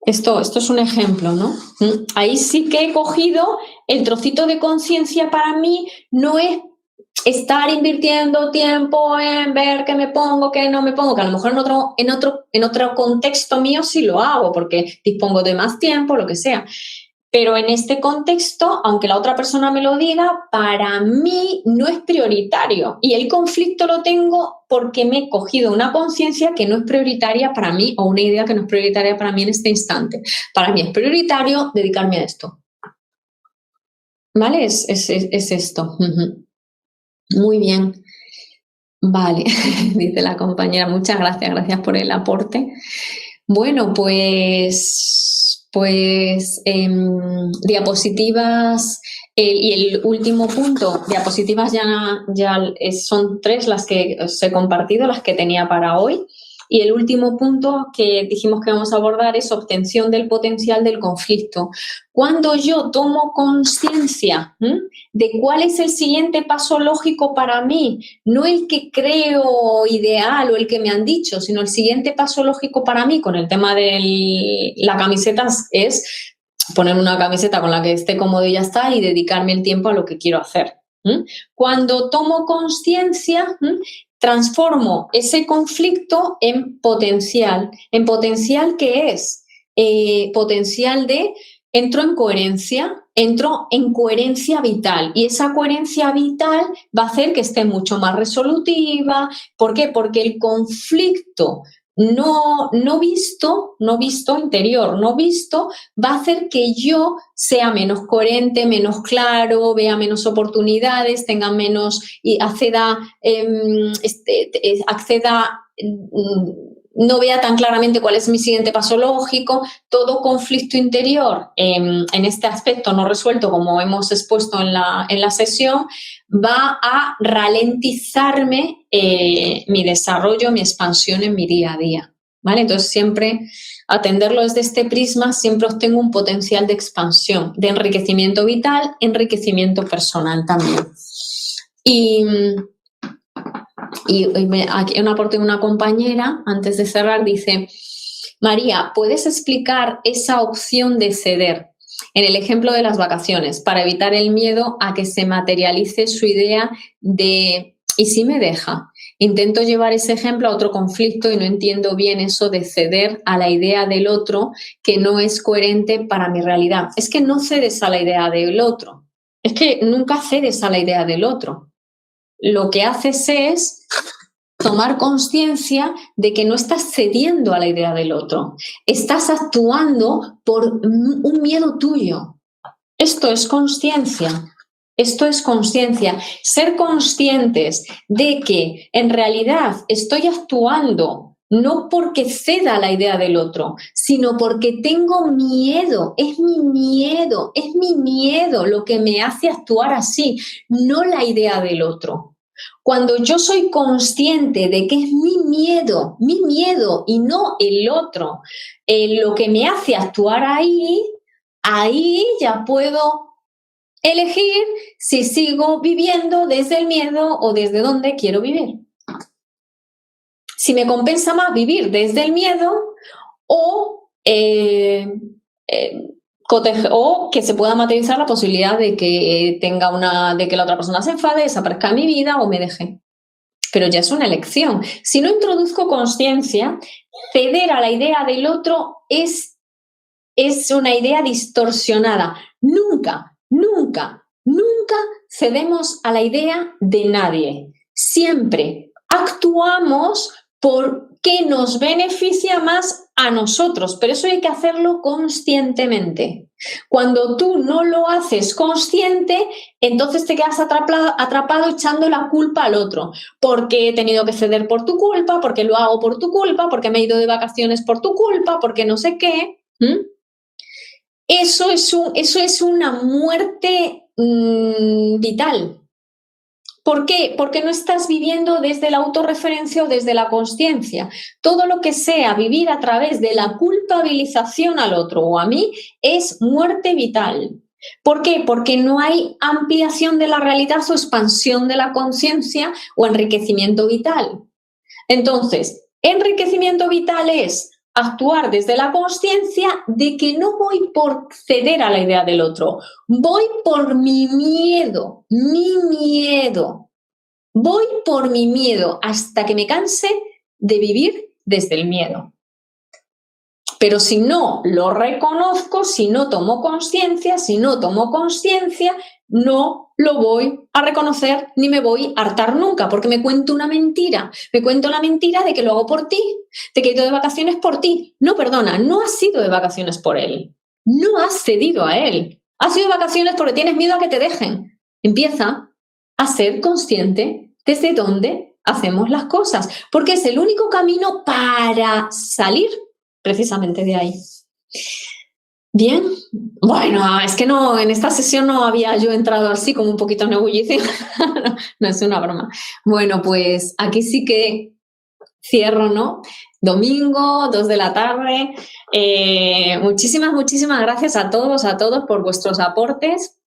Speaker 1: Esto es un ejemplo, ¿no? Ahí sí que he cogido el trocito de conciencia. Para mí no es estar invirtiendo tiempo en ver qué me pongo, qué no me pongo, que a lo mejor en otro contexto mío sí lo hago porque dispongo de más tiempo, lo que sea. Pero en este contexto, aunque la otra persona me lo diga, para mí no es prioritario. Y el conflicto lo tengo porque me he cogido una conciencia que no es prioritaria para mí o una idea que no es prioritaria para mí en este instante. Para mí es prioritario dedicarme a esto. ¿Vale? Es esto. Muy bien. Vale, dice la compañera, muchas gracias por el aporte. Bueno, pues diapositivas, y el último punto, diapositivas ya son 3 las que os he compartido, las que tenía para hoy. Y el último punto que dijimos que vamos a abordar es obtención del potencial del conflicto. Cuando yo tomo conciencia de cuál es el siguiente paso lógico para mí, no el que creo ideal o el que me han dicho, sino el siguiente paso lógico para mí con el tema de la camiseta es poner una camiseta con la que esté cómodo y ya está, y dedicarme el tiempo a lo que quiero hacer. Cuando tomo conciencia, transformo ese conflicto en potencial. ¿En potencial qué es? Potencial de entro en coherencia vital, y esa coherencia vital va a hacer que esté mucho más resolutiva. ¿Por qué? Porque el conflicto no visto interior, no visto, va a hacer que yo sea menos coherente, menos claro, vea menos oportunidades, tenga menos y acceda, no vea tan claramente cuál es mi siguiente paso lógico. Todo conflicto interior en este aspecto no resuelto, como hemos expuesto en la sesión, va a ralentizarme mi desarrollo, mi expansión en mi día a día, ¿vale? Entonces siempre atenderlo desde este prisma, siempre obtengo un potencial de expansión, de enriquecimiento vital, enriquecimiento personal también. Y aquí un aporte de una compañera, antes de cerrar, dice: María, ¿puedes explicar esa opción de ceder en el ejemplo de las vacaciones para evitar el miedo a que se materialice su idea de ¿y si me deja? Intento llevar ese ejemplo a otro conflicto y no entiendo bien eso de ceder a la idea del otro que no es coherente para mi realidad. Es que no cedes a la idea del otro, es que nunca cedes a la idea del otro. Lo que haces es tomar conciencia de que no estás cediendo a la idea del otro, estás actuando por un miedo tuyo. Esto es consciencia. Esto es consciencia. Ser conscientes de que en realidad estoy actuando no porque ceda a la idea del otro, sino porque tengo miedo. Es mi miedo lo que me hace actuar así, no la idea del otro. Cuando yo soy consciente de que es mi miedo y no el otro, lo que me hace actuar ahí ya puedo elegir si sigo viviendo desde el miedo o desde donde quiero vivir. Si me compensa más vivir desde el miedo o que se pueda materializar la posibilidad de que de que la otra persona se enfade, desaparezca de mi vida o me deje. Pero ya es una elección. Si no introduzco consciencia, ceder a la idea del otro es una idea distorsionada. Nunca cedemos a la idea de nadie. Siempre actuamos porque nos beneficia más a nosotros, pero eso hay que hacerlo conscientemente. Cuando tú no lo haces consciente, entonces te quedas atrapado echando la culpa al otro, porque he tenido que ceder por tu culpa, porque lo hago por tu culpa, porque me he ido de vacaciones por tu culpa, porque no sé qué. Eso es una muerte vital. ¿Por qué? Porque no estás viviendo desde la autorreferencia o desde la consciencia. Todo lo que sea vivir a través de la culpabilización al otro o a mí es muerte vital. ¿Por qué? Porque no hay ampliación de la realidad o expansión de la conciencia o enriquecimiento vital. Entonces, enriquecimiento vital es actuar desde la consciencia de que no voy por ceder a la idea del otro, voy por mi miedo. Voy por mi miedo hasta que me canse de vivir desde el miedo. Pero si no lo reconozco, si no tomo conciencia, no lo voy a reconocer ni me voy a hartar nunca, porque me cuento una mentira. Me cuento la mentira de que lo hago por ti, de que he ido de vacaciones por ti. No, perdona, no has ido de vacaciones por él. No has cedido a él. Has ido de vacaciones porque tienes miedo a que te dejen. Empieza a ser consciente desde dónde hacemos las cosas, porque es el único camino para salir precisamente de ahí. Bien, bueno, es que no, en esta sesión no había yo entrado así como un poquito en ebullición. No es una broma. Bueno, pues aquí sí que cierro, ¿no? Domingo, 2 de la tarde. Muchísimas gracias a todos por vuestros aportes.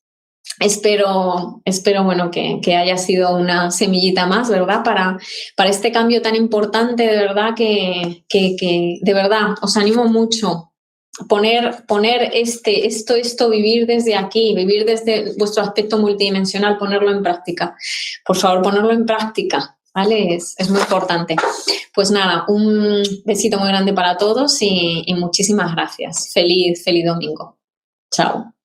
Speaker 1: Espero bueno, que haya sido una semillita más, ¿verdad? Para este cambio tan importante, de verdad, que de verdad os animo mucho. Poner vivir desde aquí, vivir desde vuestro aspecto multidimensional, ponerlo en práctica. Por favor, ponerlo en práctica, ¿vale? Es muy importante. Pues nada, un besito muy grande para todos y muchísimas gracias. Feliz domingo. Chao.